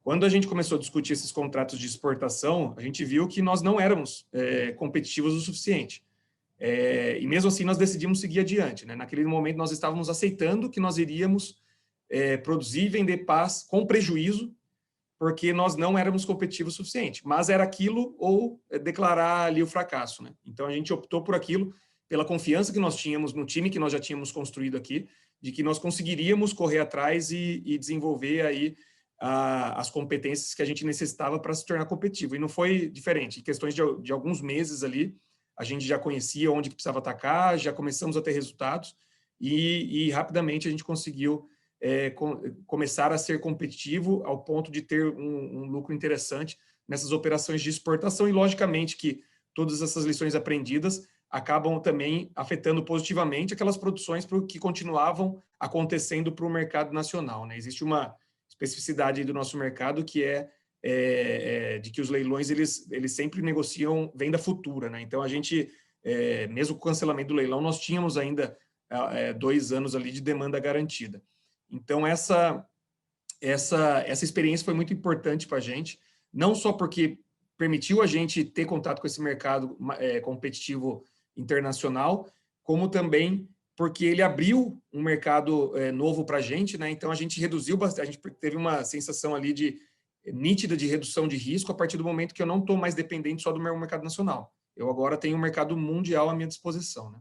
quando a gente começou a discutir esses contratos de exportação, a gente viu que nós não éramos competitivos o suficiente. E mesmo assim, nós decidimos seguir adiante, né? Naquele momento, nós estávamos aceitando que nós iríamos produzir e vender pás com prejuízo, porque nós não éramos competitivos o suficiente. Mas era aquilo ou declarar ali o fracasso, né? Então, a gente optou por aquilo, pela confiança que nós tínhamos no time que nós já tínhamos construído aqui, de que nós conseguiríamos correr atrás e desenvolver aí as competências que a gente necessitava para se tornar competitivo. E não foi diferente. Em questões de alguns meses ali, a gente já conhecia onde que precisava atacar, já começamos a ter resultados e rapidamente a gente conseguiu começar a ser competitivo ao ponto de ter um lucro interessante nessas operações de exportação. E, logicamente, que todas essas lições aprendidas acabam também afetando positivamente aquelas produções que continuavam acontecendo para o mercado nacional, né? Existe uma especificidade do nosso mercado que de que os leilões eles sempre negociam venda futura, né? Então a gente, mesmo com o cancelamento do leilão, nós tínhamos ainda 2 anos ali de demanda garantida. Então essa experiência foi muito importante para a gente, não só porque permitiu a gente ter contato com esse mercado competitivo internacional, como também porque ele abriu um mercado novo para a gente, né? Então a gente reduziu bastante, a gente teve uma sensação ali nítida de redução de risco a partir do momento que eu não estou mais dependente só do meu mercado nacional. Eu agora tenho um mercado mundial à minha disposição, né?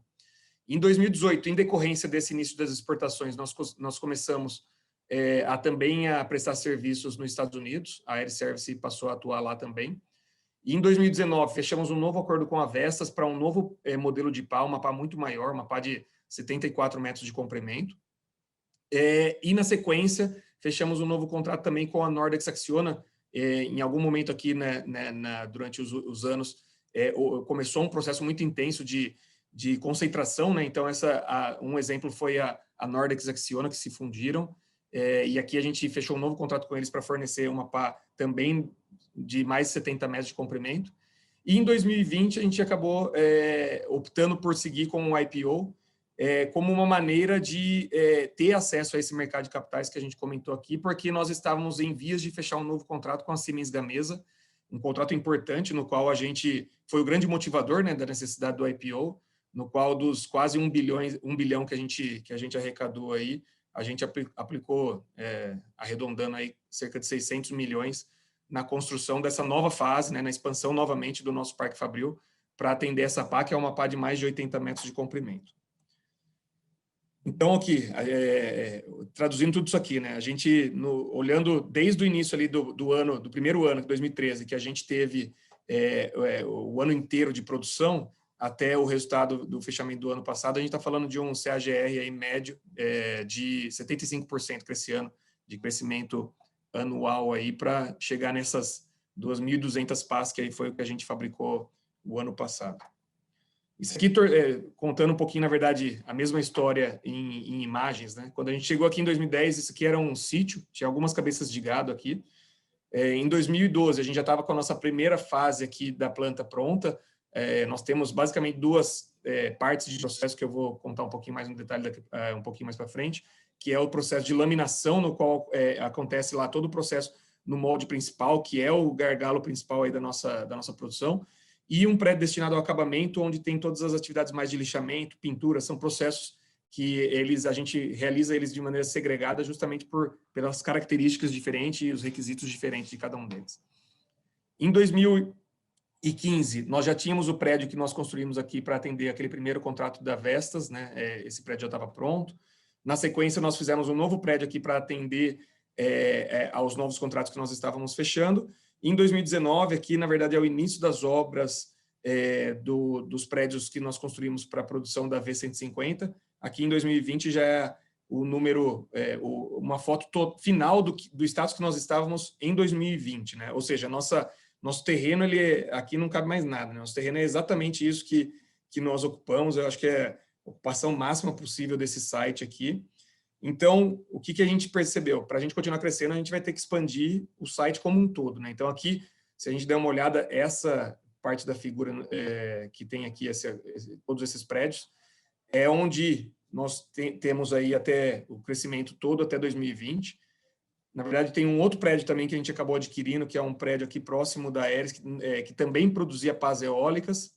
Em 2018, em decorrência desse início das exportações, nós começamos também a prestar serviços nos Estados Unidos. A Aeriservice passou a atuar lá também. E em 2019, fechamos um novo acordo com a Vestas para um novo modelo de pá, uma pá muito maior, uma pá de 74 metros de comprimento. E, na sequência, fechamos um novo contrato também com a Nordex Acciona. Em algum momento aqui, durante os anos, começou um processo muito intenso de de concentração, né? Então, um exemplo foi a Nordex e a Acciona, que se fundiram, e aqui a gente fechou um novo contrato com eles para fornecer uma pá também de mais de 70 metros de comprimento. E em 2020 a gente acabou optando por seguir com o IPO, como uma maneira de ter acesso a esse mercado de capitais que a gente comentou aqui, porque nós estávamos em vias de fechar um novo contrato com a Siemens Gamesa, um contrato importante no qual a gente foi o grande motivador, né, da necessidade do IPO, no qual dos quase 1 bilhão que a gente arrecadou aí, a gente aplicou, arredondando aí, cerca de 600 milhões na construção dessa nova fase, né, na expansão novamente do nosso Parque Fabril, para atender essa pá, que é uma pá de mais de 80 metros de comprimento. Então, aqui, traduzindo tudo isso aqui, né, a gente, olhando desde o início ali do primeiro ano, 2013, que a gente teve o ano inteiro de produção, até o resultado do fechamento do ano passado, a gente está falando de um CAGR aí médio de 75% esse ano, de crescimento anual aí, para chegar nessas 2.200 pás, que aí foi o que a gente fabricou o ano passado. Isso aqui, contando um pouquinho, na verdade, a mesma história em imagens, né? Quando a gente chegou aqui em 2010, isso aqui era um sítio, tinha algumas cabeças de gado aqui. Em 2012, a gente já estava com a nossa primeira fase aqui da planta pronta. Nós temos basicamente duas partes de processo que eu vou contar um pouquinho mais no detalhe um pouquinho mais para frente, que é o processo de laminação, no qual acontece lá todo o processo no molde principal, que é o gargalo principal aí da nossa produção, e um prédio destinado ao acabamento, onde tem todas as atividades mais de lixamento, pintura, são processos que a gente realiza eles de maneira segregada, justamente pelas características diferentes e os requisitos diferentes de cada um deles. Em 2015, nós já tínhamos o prédio que nós construímos aqui para atender aquele primeiro contrato da Vestas, né? Esse prédio já estava pronto. Na sequência, nós fizemos um novo prédio aqui para atender aos novos contratos que nós estávamos fechando. Em 2019, aqui, na verdade, é o início das obras dos prédios que nós construímos para a produção da V150. Aqui, em 2020, já é o número, uma foto final do status que nós estávamos em 2020, né? Ou seja, nosso terreno, aqui não cabe mais nada, né? Nosso terreno é exatamente isso que nós ocupamos. Eu acho que é a ocupação máxima possível desse site aqui. Então, o que a gente percebeu? Para a gente continuar crescendo, a gente vai ter que expandir o site como um todo, né? Então, aqui, se a gente der uma olhada, essa parte da figura que tem aqui, todos esses prédios, é onde nós temos aí até o crescimento todo até 2020. Na verdade, tem um outro prédio também que a gente acabou adquirindo, que é um prédio aqui próximo da Aeres, que também produzia pás eólicas.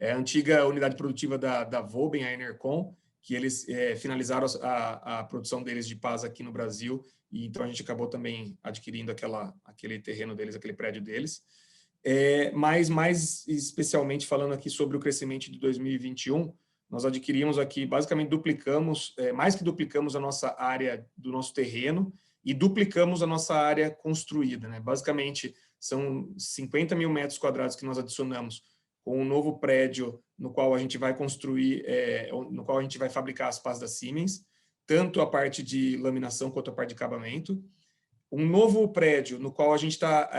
A antiga unidade produtiva da Voben, a Enercon, que eles finalizaram a produção deles de pás aqui no Brasil, e então a gente acabou também adquirindo aquele terreno deles, aquele prédio deles. Mas mais especialmente falando aqui sobre o crescimento de 2021, nós adquirimos aqui, basicamente duplicamos, mais que duplicamos a nossa área do nosso terreno e duplicamos a nossa área construída, né? Basicamente, são 50 mil metros quadrados que nós adicionamos com um novo prédio no qual a gente vai construir, no qual a gente vai fabricar as pás da Siemens, tanto a parte de laminação quanto a parte de acabamento. Um novo prédio no qual a gente está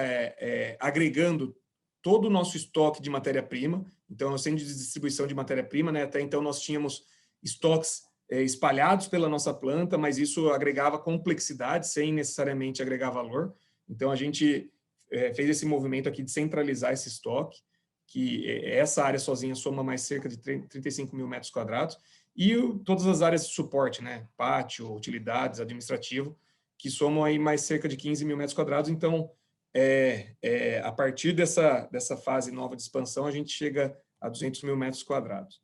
agregando todo o nosso estoque de matéria-prima. Então, é um centro de distribuição de matéria-prima, né? Até então, nós tínhamos estoques espalhados pela nossa planta, mas isso agregava complexidade, sem necessariamente agregar valor. Então, a gente fez esse movimento aqui de centralizar esse estoque, que essa área sozinha soma mais cerca de 35 mil metros quadrados, e todas as áreas de suporte, né? Pátio, utilidades, administrativo, que somam aí mais cerca de 15 mil metros quadrados. Então, a partir dessa fase nova de expansão, a gente chega a 200 mil metros quadrados.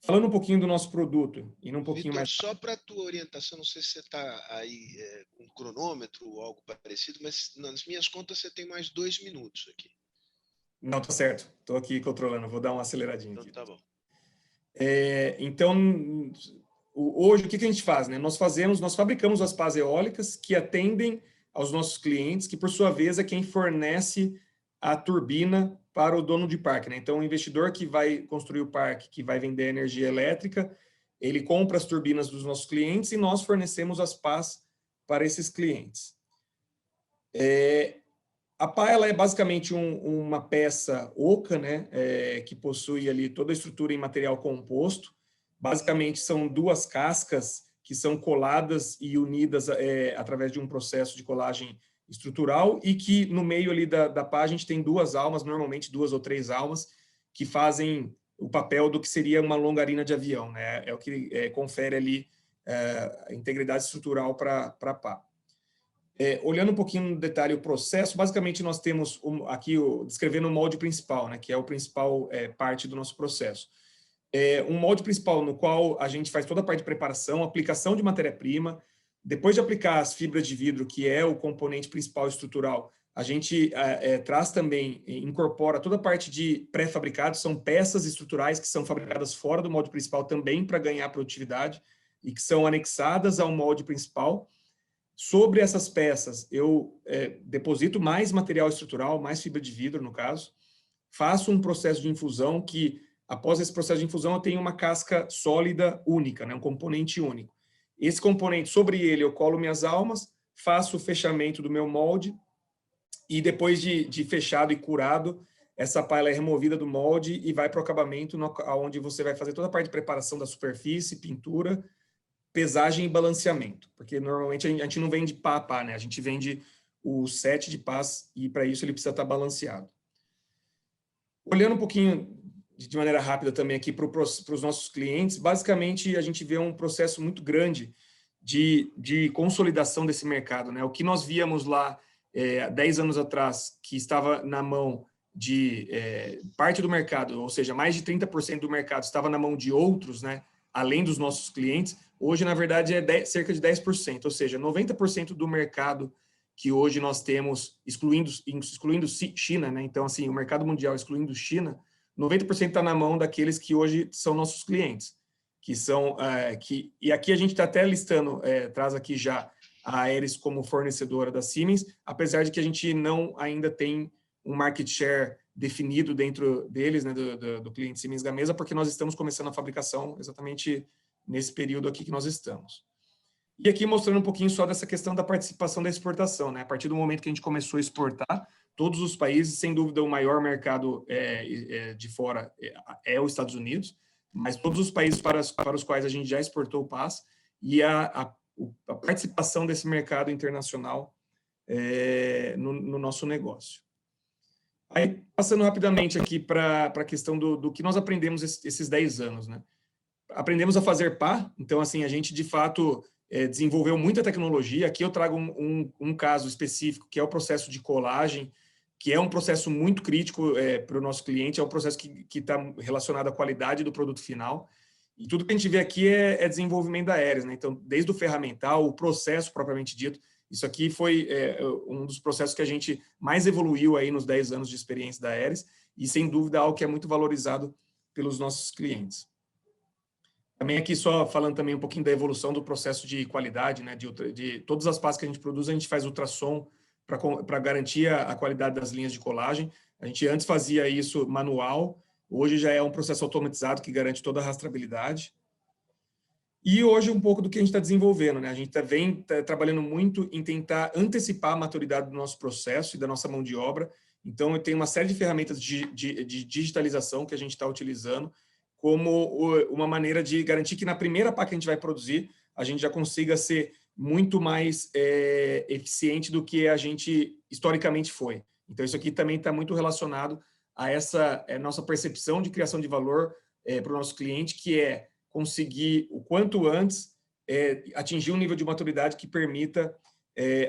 Falando um pouquinho do nosso produto, e um pouquinho Vitor, mais... só para a tua orientação, não sei se você está aí com cronômetro ou algo parecido, mas nas minhas contas você tem mais 2 minutos aqui. Não, tá certo. Estou aqui controlando, vou dar uma aceleradinha aqui. Então, tá bom. Então, hoje, o que a gente faz, né? Nós fabricamos as pás eólicas que atendem aos nossos clientes, que por sua vez é quem fornece a turbina para o dono de parque, né? Então, o investidor que vai construir o parque, que vai vender energia elétrica, ele compra as turbinas dos nossos clientes e nós fornecemos as pás para esses clientes. A pá ela é basicamente uma peça oca, né, que possui ali toda a estrutura em material composto. Basicamente são duas cascas que são coladas e unidas através de um processo de colagem estrutural, e que no meio ali da pá a gente tem duas almas, normalmente 2 ou 3 almas, que fazem o papel do que seria uma longarina de avião, né? É o que confere ali a integridade estrutural para a pá. Olhando um pouquinho no detalhe o processo, basicamente nós temos aqui descrevendo o molde principal, né, que é o principal parte do nosso processo. Um molde principal no qual a gente faz toda a parte de preparação, aplicação de matéria-prima. Depois de aplicar as fibras de vidro, que é o componente principal estrutural, a gente traz também, incorpora toda a parte de pré-fabricados, são peças estruturais que são fabricadas fora do molde principal também para ganhar produtividade e que são anexadas ao molde principal. Sobre essas peças, eu deposito mais material estrutural, mais fibra de vidro, no caso, faço um processo de infusão que, após esse processo de infusão, eu tenho uma casca sólida única, né, um componente único. Esse componente, sobre ele, eu colo minhas almas, faço o fechamento do meu molde, e depois de fechado e curado, essa pá é removida do molde e vai para o acabamento, onde você vai fazer toda a parte de preparação da superfície, pintura, pesagem e balanceamento, porque normalmente a gente não vende pá a pá, né? A gente vende o set de pás e para isso ele precisa estar balanceado. Olhando um pouquinho de maneira rápida também aqui para os nossos clientes, basicamente a gente vê um processo muito grande de consolidação desse mercado, né? O que nós víamos lá 10 anos atrás, que estava na mão de parte do mercado, ou seja, mais de 30% do mercado estava na mão de outros, né? Além dos nossos clientes, hoje, na verdade, cerca de 10%, ou seja, 90% do mercado que hoje nós temos, excluindo China, né? Então, assim, o mercado mundial excluindo China, 90% está na mão daqueles que hoje são nossos clientes, que são, e aqui a gente está até listando, traz aqui já a Aeris como fornecedora da Siemens, apesar de que a gente não ainda tem um market share definido dentro deles, né, do cliente Siemens Gamesa, porque nós estamos começando a fabricação exatamente nesse período aqui que nós estamos. E aqui mostrando um pouquinho só dessa questão da participação da exportação, né? A partir do momento que a gente começou a exportar, todos os países, sem dúvida, o maior mercado de fora é os Estados Unidos, mas todos os países para os quais a gente já exportou o pás, e a participação desse mercado internacional no nosso negócio. Aí, passando rapidamente aqui para a questão do que nós aprendemos esses 10 anos, né? Aprendemos a fazer pá, então, assim, a gente, de fato, desenvolveu muita tecnologia. Aqui eu trago um caso específico, que é o processo de colagem, que é um processo muito crítico para o nosso cliente, é um processo que está relacionado à qualidade do produto final. E tudo que a gente vê aqui é desenvolvimento da Aeris, né? Então, desde o ferramental, o processo propriamente dito, isso aqui foi um dos processos que a gente mais evoluiu aí nos 10 anos de experiência da Aeris, e sem dúvida algo que é muito valorizado pelos nossos clientes. Também aqui só falando também um pouquinho da evolução do processo de qualidade, né? De todas as pás que a gente produz, a gente faz ultrassom para garantir a qualidade das linhas de colagem. A gente antes fazia isso manual, hoje já é um processo automatizado que garante toda a rastreabilidade. E hoje um pouco do que a gente está desenvolvendo, né? A gente vem trabalhando muito em tentar antecipar a maturidade do nosso processo e da nossa mão de obra. Então, eu tenho uma série de ferramentas de digitalização que a gente está utilizando como uma maneira de garantir que na primeira pá que a gente vai produzir, a gente já consiga ser muito mais eficiente do que a gente historicamente foi. Então, isso aqui também está muito relacionado a essa nossa percepção de criação de valor para o nosso cliente, que é conseguir, o quanto antes, atingir um nível de maturidade que permita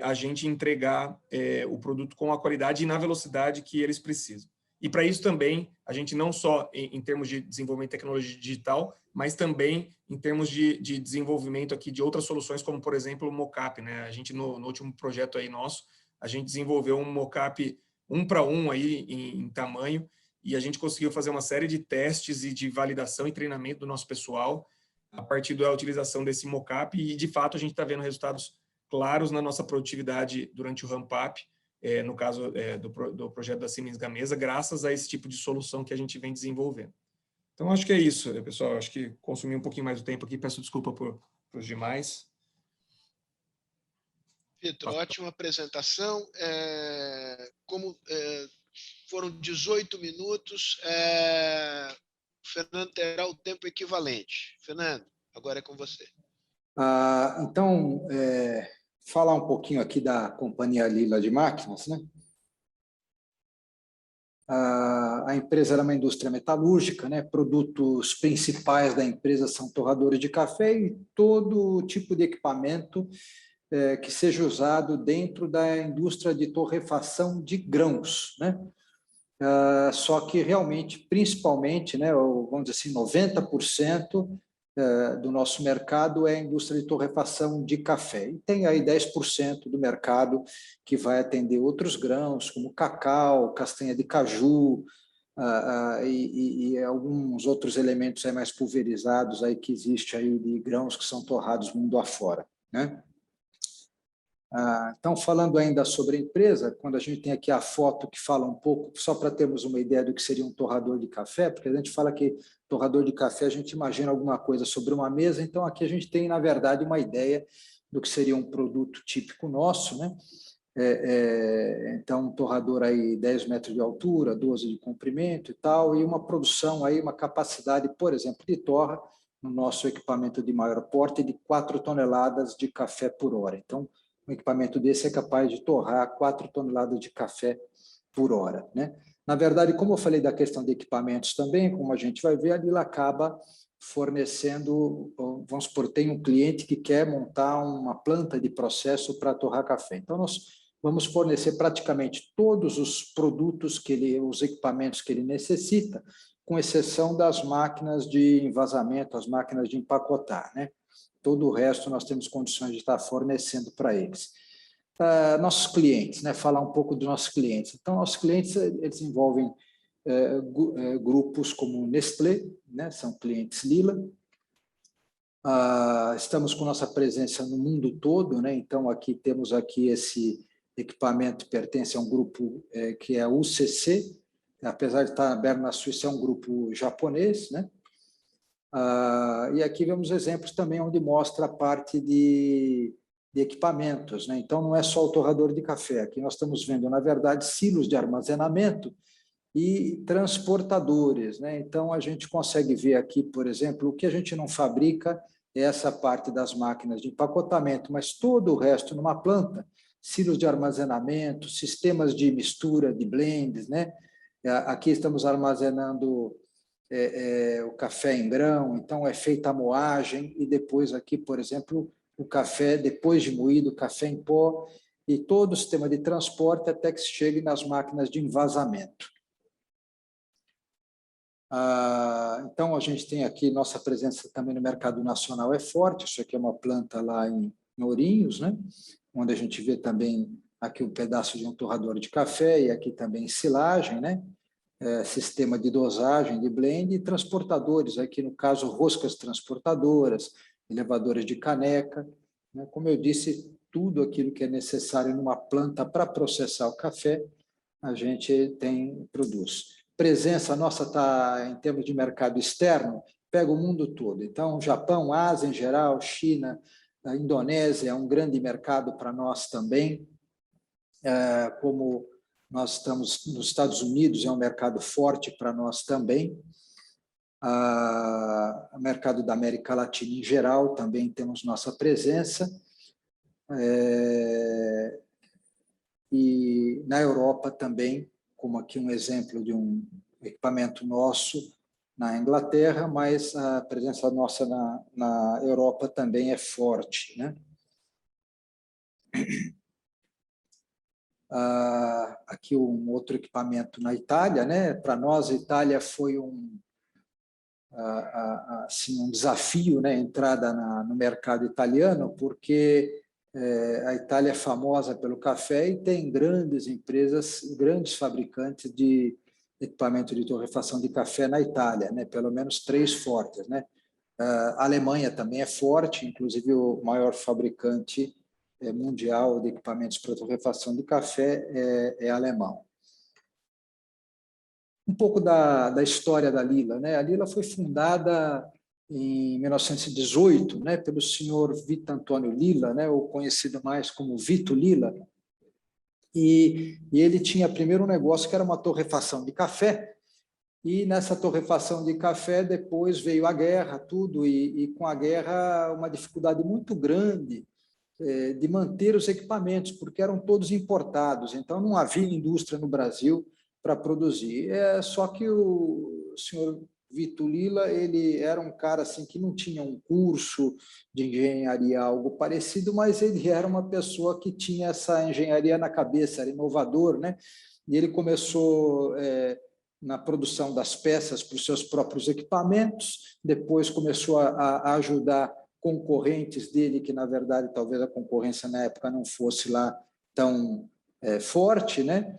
a gente entregar o produto com a qualidade e na velocidade que eles precisam. E para isso também, a gente não só em termos de desenvolvimento de tecnologia digital, mas também em termos de desenvolvimento aqui de outras soluções, como, por exemplo, o mockup, né? A gente, no último projeto aí nosso, a gente desenvolveu um mockup 1:1 aí em tamanho, e a gente conseguiu fazer uma série de testes e de validação e treinamento do nosso pessoal a partir da utilização desse mockup, e de fato a gente está vendo resultados claros na nossa produtividade durante o ramp-up, no caso do projeto da Siemens Gamesa, graças a esse tipo de solução que a gente vem desenvolvendo. Então, acho que é isso, pessoal. Acho que consumi um pouquinho mais do tempo aqui, peço desculpa por os demais. Vitor, ótima apresentação. Foram 18 minutos, o Fernando terá o tempo equivalente. Fernando, agora é com você. Então, falar um pouquinho aqui da Companhia Lila de Máquinas, né? A empresa era uma indústria metalúrgica, né? Produtos principais da empresa são torradores de café e todo tipo de equipamento que seja usado dentro da indústria de torrefação de grãos, né? Só que realmente, principalmente, né, vamos dizer assim, 90% do nosso mercado é a indústria de torrefação de café. E tem aí 10% do mercado que vai atender outros grãos, como cacau, castanha de caju, e alguns outros elementos aí mais pulverizados aí que existe aí de grãos que são torrados mundo afora, né? Então, falando ainda sobre a empresa, quando a gente tem aqui a foto que fala um pouco, só para termos uma ideia do que seria um torrador de café, porque a gente fala que torrador de café, a gente imagina alguma coisa sobre uma mesa, então aqui a gente tem, na verdade, uma ideia do que seria um produto típico nosso, né? Então, um torrador aí 10 metros de altura, 12 de comprimento e tal, e uma produção aí, uma capacidade, por exemplo, de torra, no nosso equipamento de maior porte, de 4 toneladas de café por hora. Então, um equipamento desse é capaz de torrar 4 toneladas de café por hora, né? Na verdade, como eu falei da questão de equipamentos também, como a gente vai ver, a Lila acaba fornecendo, vamos supor, tem um cliente que quer montar uma planta de processo para torrar café. Então, nós vamos fornecer praticamente todos os produtos os equipamentos que ele necessita, com exceção das máquinas de envasamento, as máquinas de empacotar, né? Todo o resto nós temos condições de estar fornecendo para eles. Nossos clientes, né? Falar um pouco dos nossos clientes. Então, nossos clientes, eles envolvem grupos como Nestlé, né? São clientes Lila. Estamos com nossa presença no mundo todo, né? Então, aqui temos aqui esse equipamento que pertence a um grupo que é a UCC, apesar de estar aberto na Suíça, é um grupo japonês, né? E aqui vemos exemplos também onde mostra a parte de equipamentos, né? Então, não é só o torrador de café. Aqui nós estamos vendo, na verdade, silos de armazenamento e transportadores, né? Então, a gente consegue ver aqui, por exemplo, o que a gente não fabrica é essa parte das máquinas de empacotamento, mas todo o resto numa planta, silos de armazenamento, sistemas de mistura de blends, né? Aqui estamos armazenando o café em grão, então é feita a moagem e depois aqui, por exemplo, o café, depois de moído, o café em pó e todo o sistema de transporte até que se chegue nas máquinas de envasamento. Então, a gente tem aqui, nossa presença também no mercado nacional é forte, isso aqui é uma planta lá em Ourinhos, né? Onde a gente vê também aqui um pedaço de um torrador de café e aqui também silagem, né? Sistema de dosagem de blend e transportadores, aqui no caso roscas transportadoras, elevadores de caneca, né? Como eu disse, tudo aquilo que é necessário numa planta para processar o café, a gente produz. Presença nossa está, em termos de mercado externo, pega o mundo todo. Então, Japão, Ásia em geral, China, a Indonésia é um grande mercado para nós também, como nós estamos nos Estados Unidos, é um mercado forte para nós também. O mercado da América Latina em geral, também temos nossa presença. E na Europa também, como aqui um exemplo de um equipamento nosso na Inglaterra, mas a presença nossa na Europa também é forte, né? Aqui um outro equipamento na Itália, né? Para nós, a Itália foi assim, um desafio, né? Entrada no mercado italiano, porque a Itália é famosa pelo café e tem grandes empresas, grandes fabricantes de equipamento de torrefação de café na Itália, né? Pelo menos 3 fortes, né? A Alemanha também é forte, inclusive o maior fabricante mundial de equipamentos para torrefação de café é alemão. Um pouco da história da Lila, né? A Lila foi fundada em 1918, né, pelo senhor Vito Antônio Lilla, né, ou conhecido mais como Vito Lilla, e ele tinha primeiro um negócio que era uma torrefação de café, e nessa torrefação de café depois veio a guerra, tudo, e com a guerra uma dificuldade muito grande de manter os equipamentos, porque eram todos importados, então não havia indústria no Brasil para produzir. Só que o senhor Vito Lilla, ele era um cara assim, que não tinha um curso de engenharia, algo parecido, mas ele era uma pessoa que tinha essa engenharia na cabeça, era inovador, né? E ele começou na produção das peças para os seus próprios equipamentos, depois começou a ajudar concorrentes dele, que, na verdade, talvez a concorrência na época não fosse lá tão forte, né?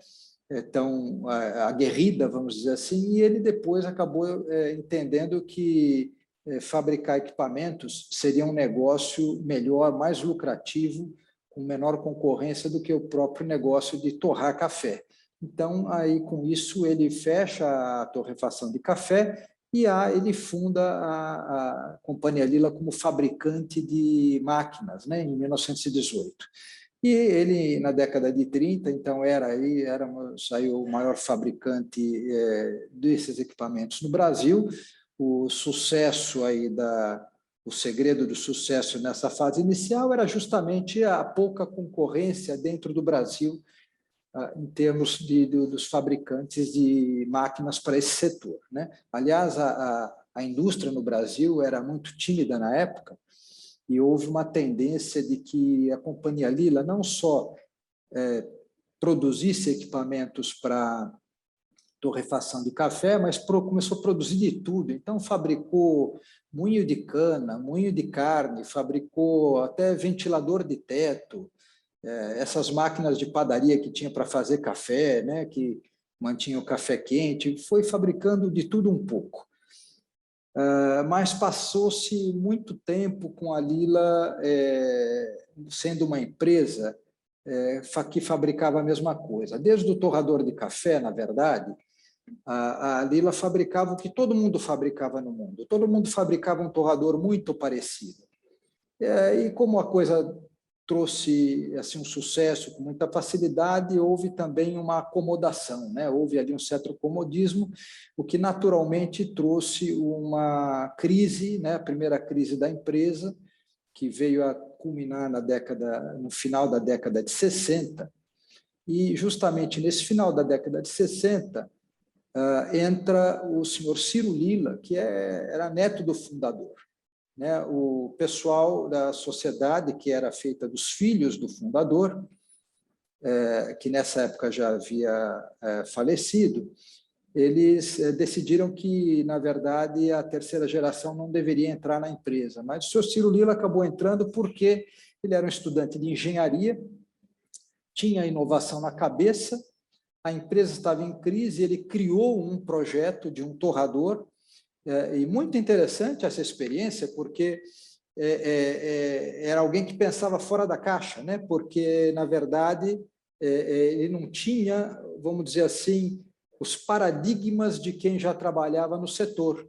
Tão aguerrida, vamos dizer assim, e ele depois acabou entendendo que fabricar equipamentos seria um negócio melhor, mais lucrativo, com menor concorrência do que o próprio negócio de torrar café. Então, aí, com isso, ele fecha a torrefação de café e ele funda a Companhia Lilla como fabricante de máquinas, né, em 1918. E ele, na década de 30, então, saiu o maior fabricante desses equipamentos no Brasil. O sucesso aí o segredo do sucesso nessa fase inicial era justamente a pouca concorrência dentro do Brasil em termos dos fabricantes de máquinas para esse setor, né? Aliás, a indústria no Brasil era muito tímida na época, e houve uma tendência de que a Companhia Lilla não só produzisse equipamentos para torrefação de café, mas começou a produzir de tudo. Então, fabricou moinho de cana, moinho de carne, fabricou até ventilador de teto, essas máquinas de padaria que tinha para fazer café, né, que mantinha o café quente, foi fabricando de tudo um pouco. Mas passou-se muito tempo com a Lilla sendo uma empresa que fabricava a mesma coisa. Desde o torrador de café, na verdade, a Lilla fabricava o que todo mundo fabricava no mundo. Todo mundo fabricava um torrador muito parecido. E como a coisa trouxe assim um sucesso com muita facilidade, houve também uma acomodação, né? Houve ali um certo comodismo, o que naturalmente trouxe uma crise, né? A primeira crise da empresa, que veio a culminar no final da década de 60, e justamente nesse final da década de 60 entra o senhor Ciro Lilla, que era neto do fundador. Né, o pessoal da sociedade, que era feita dos filhos do fundador, que nessa época já havia falecido, eles decidiram que, na verdade, a terceira geração não deveria entrar na empresa. Mas o senhor Ciro Lilla acabou entrando porque ele era um estudante de engenharia, tinha inovação na cabeça, a empresa estava em crise, ele criou um projeto de um torrador. E muito interessante essa experiência, porque era alguém que pensava fora da caixa, né? Porque, na verdade, ele não tinha, vamos dizer assim, os paradigmas de quem já trabalhava no setor.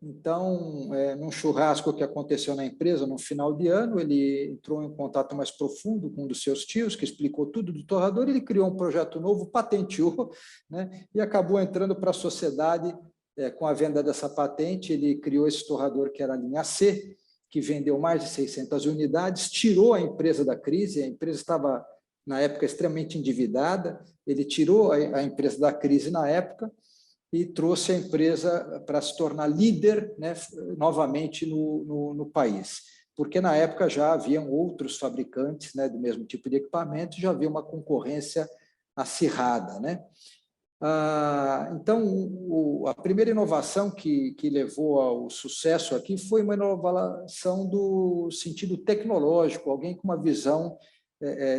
Então, num churrasco que aconteceu na empresa no final de ano, ele entrou em contato mais profundo com um dos seus tios, que explicou tudo do torrador, ele criou um projeto novo, patenteou, né? E acabou entrando para a sociedade. Com a venda dessa patente, ele criou esse torrador que era a linha C, que vendeu mais de 600 unidades, tirou a empresa da crise, a empresa estava, na época, extremamente endividada, ele tirou a empresa da crise na época e trouxe a empresa para se tornar líder, né, novamente no país. Porque, na época, já haviam outros fabricantes, né, do mesmo tipo de equipamento, já havia uma concorrência acirrada, né? Então, a primeira inovação que levou ao sucesso aqui foi uma inovação do sentido tecnológico, alguém com uma visão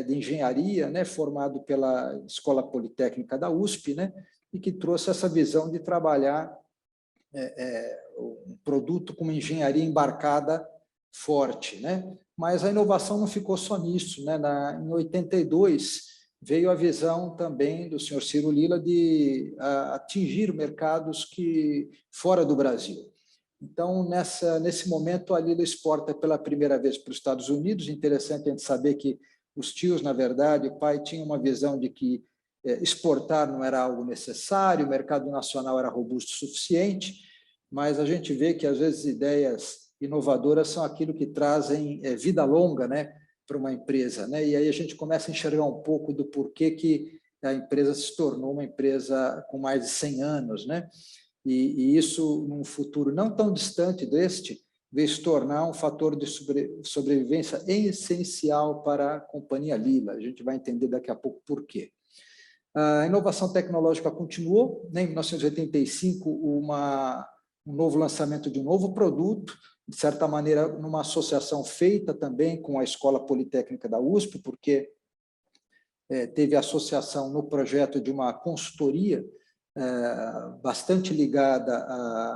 de engenharia, né, formado pela Escola Politécnica da USP, né, e que trouxe essa visão de trabalhar um produto com uma engenharia embarcada forte, né? Mas a inovação não ficou só nisso, né? Em 82, veio a visão também do senhor Ciro Lilla de atingir mercados fora do Brasil. Então, nesse momento, a Lila exporta pela primeira vez para os Estados Unidos. Interessante a gente saber que os tios, na verdade, o pai tinha uma visão de que exportar não era algo necessário, o mercado nacional era robusto o suficiente, mas a gente vê que, às vezes, ideias inovadoras são aquilo que trazem vida longa, né, para uma empresa, né? E aí a gente começa a enxergar um pouco do porquê que a empresa se tornou uma empresa com mais de 100 anos, né? E isso, num futuro não tão distante deste, veio se tornar um fator de sobrevivência essencial para a companhia Lila. A gente vai entender daqui a pouco por quê. A inovação tecnológica continuou, né? Em 1985, um novo lançamento de um novo produto, de certa maneira, numa associação feita também com a Escola Politécnica da USP, porque teve associação no projeto de uma consultoria bastante ligada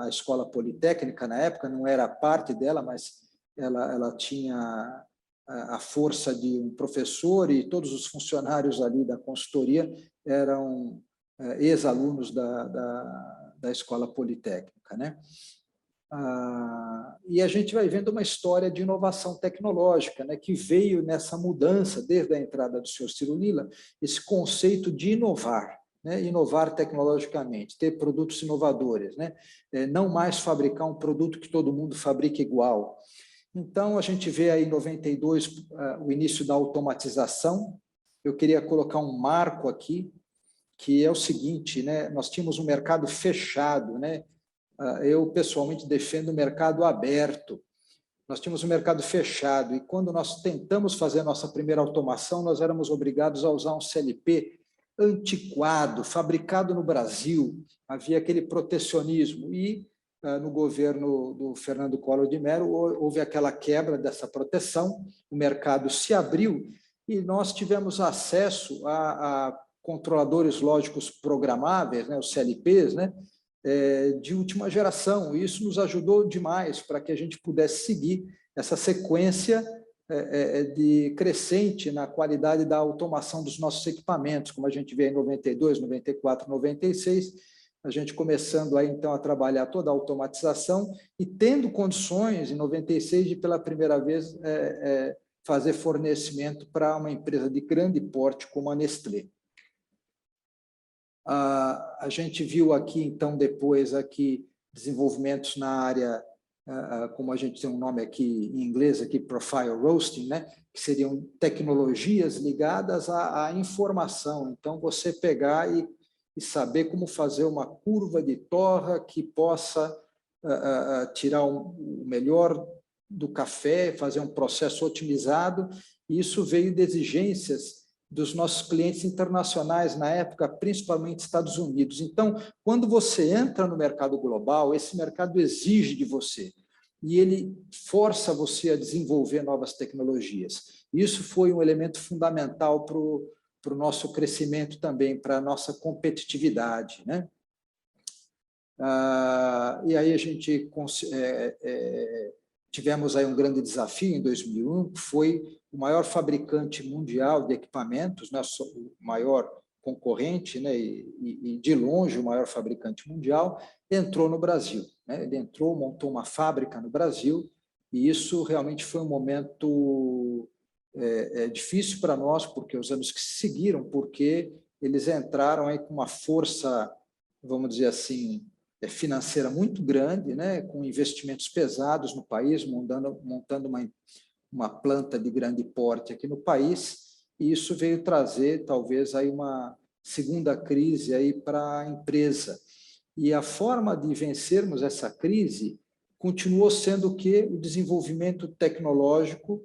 à Escola Politécnica na época, não era parte dela, mas ela tinha a força de um professor e todos os funcionários ali da consultoria eram ex-alunos da Escola Politécnica, né? E a gente vai vendo uma história de inovação tecnológica, né, que veio nessa mudança, desde a entrada do senhor Ciro Lila, esse conceito de inovar, né, inovar tecnologicamente, ter produtos inovadores, né, não mais fabricar um produto que todo mundo fabrica igual. Então, a gente vê aí em 92 o início da automatização. Eu queria colocar um marco aqui, que é o seguinte, né, nós tínhamos um mercado fechado, né? Eu, pessoalmente, defendo o mercado aberto. Nós tínhamos um mercado fechado e, quando nós tentamos fazer a nossa primeira automação, nós éramos obrigados a usar um CLP antiquado, fabricado no Brasil. Havia aquele protecionismo e, no governo do Fernando Collor de Mello, houve aquela quebra dessa proteção, o mercado se abriu e nós tivemos acesso a controladores lógicos programáveis, né, os CLPs, né, de última geração. E isso nos ajudou demais para que a gente pudesse seguir essa sequência de crescente na qualidade da automação dos nossos equipamentos, como a gente vê em 92, 94, 96, a gente começando aí, então, a trabalhar toda a automatização e tendo condições, em 96, de, pela primeira vez, fazer fornecimento para uma empresa de grande porte como a Nestlé. A gente viu aqui, então, depois, aqui, desenvolvimentos na área, como a gente tem um nome aqui em inglês, aqui, Profile Roasting, né? Que seriam tecnologias ligadas à informação. Então, você pegar e saber como fazer uma curva de torra que possa tirar o melhor do café, fazer um processo otimizado, e isso veio de exigências dos nossos clientes internacionais na época, principalmente Estados Unidos. Então, quando você entra no mercado global, esse mercado exige de você e ele força você a desenvolver novas tecnologias. Isso foi um elemento fundamental para o nosso crescimento também, para a nossa competitividade, né? E aí a gente tivemos aí um grande desafio em 2001, que foi o maior fabricante mundial de equipamentos, né, o maior concorrente, né, e de longe o maior fabricante mundial, entrou no Brasil, né? Ele entrou, montou uma fábrica no Brasil, e isso realmente foi um momento difícil para nós, porque os anos que se seguiram, porque eles entraram aí com uma força, vamos dizer assim, financeira muito grande, né, com investimentos pesados no país, montando uma planta de grande porte aqui no país, e isso veio trazer, talvez, aí uma segunda crise aí para a empresa. E a forma de vencermos essa crise continuou sendo o quê? O desenvolvimento tecnológico,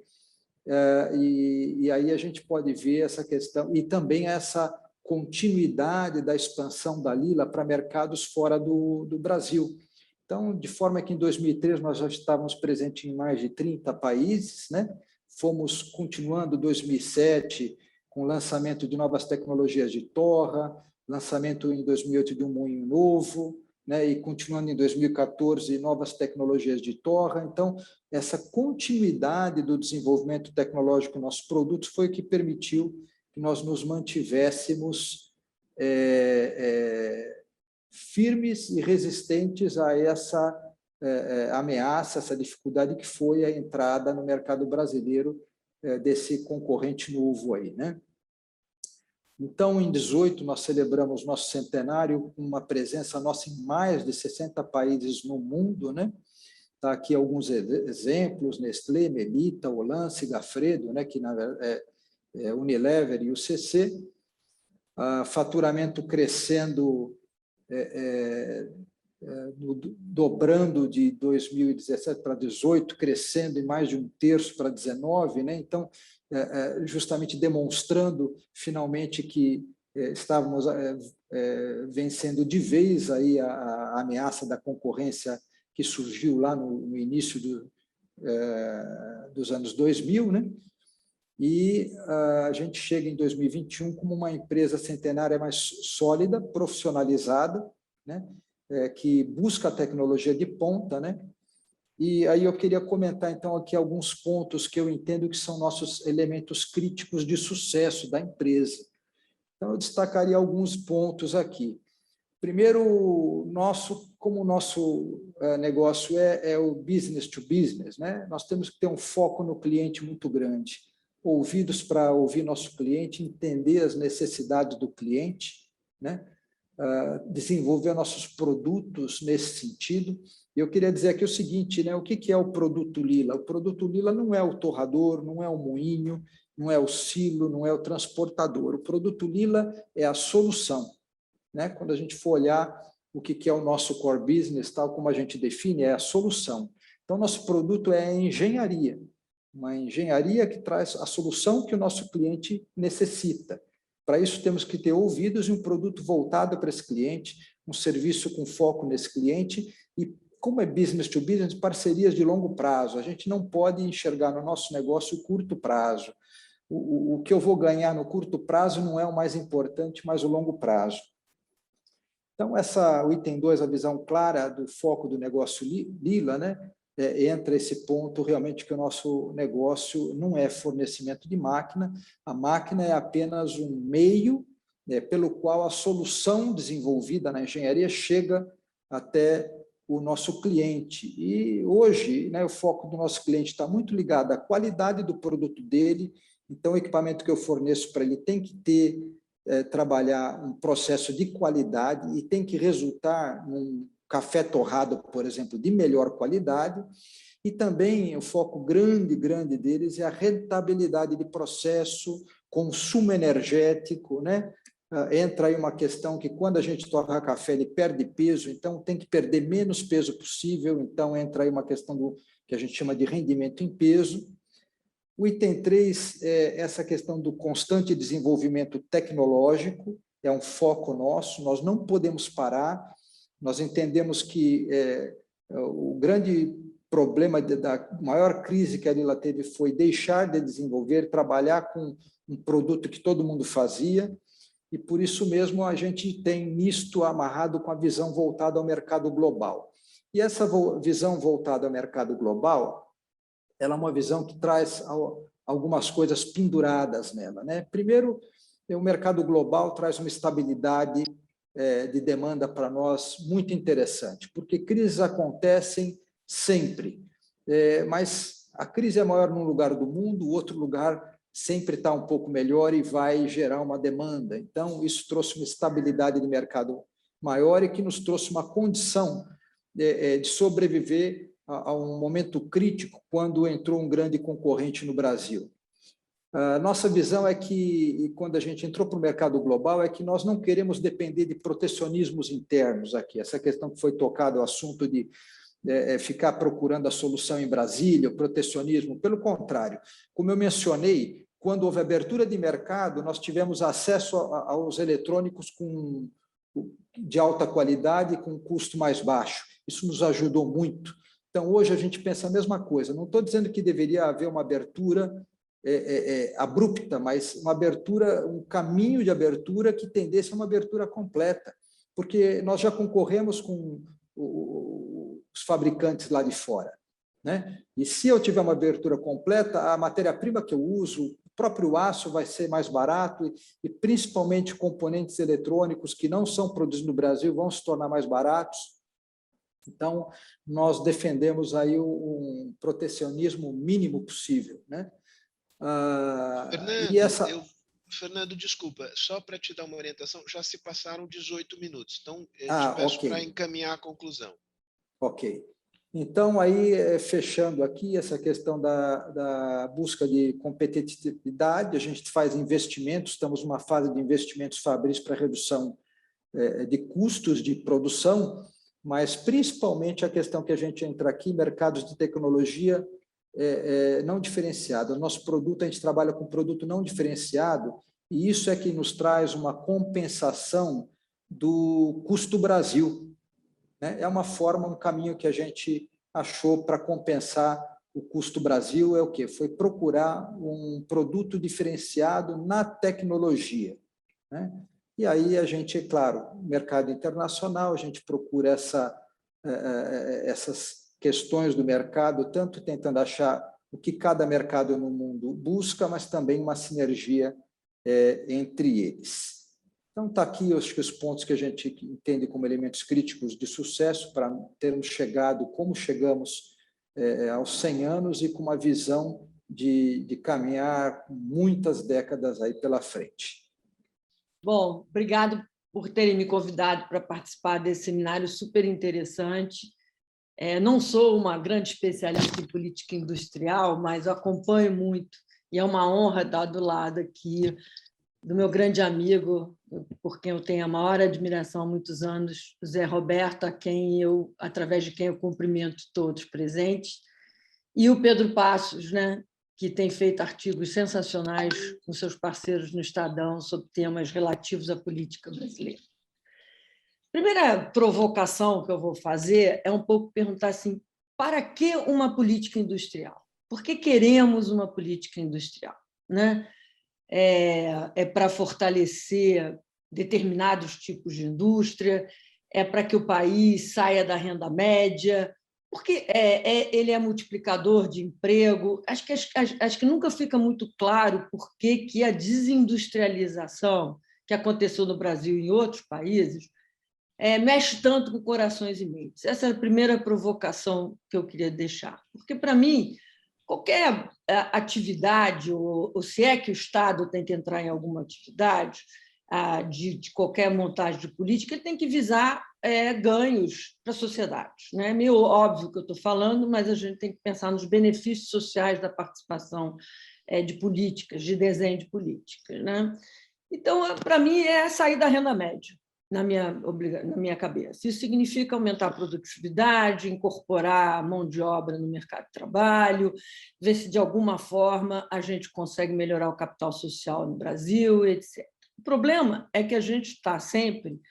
e aí a gente pode ver essa questão, e também essa continuidade da expansão da Lila para mercados fora do Brasil. Então, de forma que em 2003 nós já estávamos presentes em mais de 30 países, né? Fomos continuando 2007 com o lançamento de novas tecnologias de torra, lançamento em 2008 de um moinho novo, né? E continuando em 2014 novas tecnologias de torra. Então, essa continuidade do desenvolvimento tecnológico dos nossos produtos foi o que permitiu que nós nos mantivéssemos firmes e resistentes a essa ameaça, essa dificuldade que foi a entrada no mercado brasileiro desse concorrente novo aí, né? Então, em 2018, nós celebramos nosso centenário com uma presença nossa em mais de 60 países no mundo, né? Tá aqui alguns exemplos: Nestlé, Melita, Olam, Sigafredo, né? Que na verdade é Unilever e UCC. Faturamento crescendo, dobrando de 2017 para 2018, crescendo em mais de 1/3 para 19, né? Então, justamente demonstrando finalmente que estávamos vencendo de vez aí a ameaça da concorrência que surgiu lá no início dos anos 2000, né? E a gente chega em 2021 como uma empresa centenária mais sólida, profissionalizada, né? Que busca a tecnologia de ponta, né? E aí eu queria comentar, então, aqui alguns pontos que eu entendo que são nossos elementos críticos de sucesso da empresa. Então, eu destacaria alguns pontos aqui. Primeiro, como o nosso negócio é o business to business, né? Nós temos que ter um foco no cliente muito grande, ouvidos para ouvir nosso cliente, entender as necessidades do cliente, né? Desenvolver nossos produtos nesse sentido. E eu queria dizer aqui o seguinte, né? O que é o produto Lila? O produto Lila não é o torrador, não é o moinho, não é o silo, não é o transportador. O produto Lila é a solução, né? Quando a gente for olhar o que é o nosso core business, tal como a gente define, é a solução. Então, nosso produto é a engenharia, uma engenharia que traz a solução que o nosso cliente necessita. Para isso, temos que ter ouvidos e um produto voltado para esse cliente, um serviço com foco nesse cliente e, como é business to business, parcerias de longo prazo. A gente não pode enxergar no nosso negócio o curto prazo. O que eu vou ganhar no curto prazo não é o mais importante, mas o longo prazo. Então, o item 2, a visão clara do foco do negócio Lila, né? Entra esse ponto realmente que o nosso negócio não é fornecimento de máquina, a máquina é apenas um meio pelo qual a solução desenvolvida na engenharia chega até o nosso cliente. E hoje, né, o foco do nosso cliente está muito ligado à qualidade do produto dele, então o equipamento que eu forneço para ele tem que trabalhar um processo de qualidade e tem que resultar num café torrado, por exemplo, de melhor qualidade, e também o foco grande deles é a rentabilidade de processo, consumo energético, né? Entra aí uma questão que quando a gente torra café ele perde peso, então tem que perder menos peso possível, então entra aí uma questão do que a gente chama de rendimento em peso. O item 3 é essa questão do constante desenvolvimento tecnológico, é um foco nosso, nós não podemos parar. Nós entendemos que o grande problema da maior crise que a Lila teve foi deixar de desenvolver, trabalhar com um produto que todo mundo fazia, e por isso mesmo a gente tem nisto amarrado com a visão voltada ao mercado global. E essa visão voltada ao mercado global, ela é uma visão que traz algumas coisas penduradas nela, né? Primeiro, o mercado global traz uma estabilidade de demanda para nós muito interessante, porque crises acontecem sempre, mas a crise é maior num lugar do mundo, o outro lugar sempre está um pouco melhor e vai gerar uma demanda. Então, isso trouxe uma estabilidade de mercado maior e que nos trouxe uma condição de sobreviver a um momento crítico quando entrou um grande concorrente no Brasil. Nossa visão é que, quando a gente entrou para o mercado global, é que nós não queremos depender de protecionismos internos aqui. Essa questão que foi tocada, o assunto de ficar procurando a solução em Brasília, o protecionismo. Pelo contrário, como eu mencionei, quando houve abertura de mercado, nós tivemos acesso aos eletrônicos de alta qualidade, com custo mais baixo. Isso nos ajudou muito. Então, hoje a gente pensa a mesma coisa. Não estou dizendo que deveria haver uma abertura abrupta, mas uma abertura, um caminho de abertura que tendesse a uma abertura completa, porque nós já concorremos com os fabricantes lá de fora, né? E se eu tiver uma abertura completa, a matéria-prima que eu uso, o próprio aço vai ser mais barato e principalmente componentes eletrônicos que não são produzidos no Brasil vão se tornar mais baratos. Então, nós defendemos aí um protecionismo mínimo possível, né? Fernando, desculpa, só para te dar uma orientação, já se passaram 18 minutos, então eu te peço ok. para encaminhar a conclusão. Ok. Então, aí, fechando aqui essa questão da busca de competitividade, a gente faz investimentos, estamos numa fase de investimentos fabris para redução de custos de produção, mas principalmente a questão que a gente entra aqui, mercados de tecnologia não diferenciado. O nosso produto, a gente trabalha com produto não diferenciado, e isso é que nos traz uma compensação do custo Brasil, né? É uma forma, um caminho que a gente achou para compensar o custo Brasil, é o quê? Foi procurar um produto diferenciado na tecnologia, né? E aí a gente, claro, mercado internacional, a gente procura essas questões do mercado, tanto tentando achar o que cada mercado no mundo busca, mas também uma sinergia entre eles. Então, está aqui, acho que os pontos que a gente entende como elementos críticos de sucesso para termos chegado, como chegamos aos 100 anos e com uma visão de caminhar muitas décadas aí pela frente. Bom, obrigado por terem me convidado para participar desse seminário super interessante. Não sou uma grande especialista em política industrial, mas acompanho muito, e é uma honra estar do lado aqui do meu grande amigo, por quem eu tenho a maior admiração há muitos anos, Zé Roberto, através de quem eu cumprimento todos presentes, e o Pedro Passos, né, que tem feito artigos sensacionais com seus parceiros no Estadão sobre temas relativos à política brasileira. A primeira provocação que eu vou fazer é um pouco perguntar assim, para que uma política industrial? Por que queremos uma política industrial, né? Para fortalecer determinados tipos de indústria, para que o país saia da renda média, porque ele é multiplicador de emprego. Acho que nunca fica muito claro por que a desindustrialização que aconteceu no Brasil e em outros países mexe tanto com corações e mentes. Essa é a primeira provocação que eu queria deixar. Porque, para mim, qualquer atividade, ou se é que o Estado tem que entrar em alguma atividade de qualquer montagem de política, ele tem que visar ganhos para a sociedade. É meio óbvio que eu estou falando, mas a gente tem que pensar nos benefícios sociais da participação de políticas, de desenho de políticas, né? Então, para mim, é sair da renda média. Na minha cabeça. Isso significa aumentar a produtividade, incorporar a mão de obra no mercado de trabalho, ver se, de alguma forma, a gente consegue melhorar o capital social no Brasil, etc. O problema é que a gente está sempre,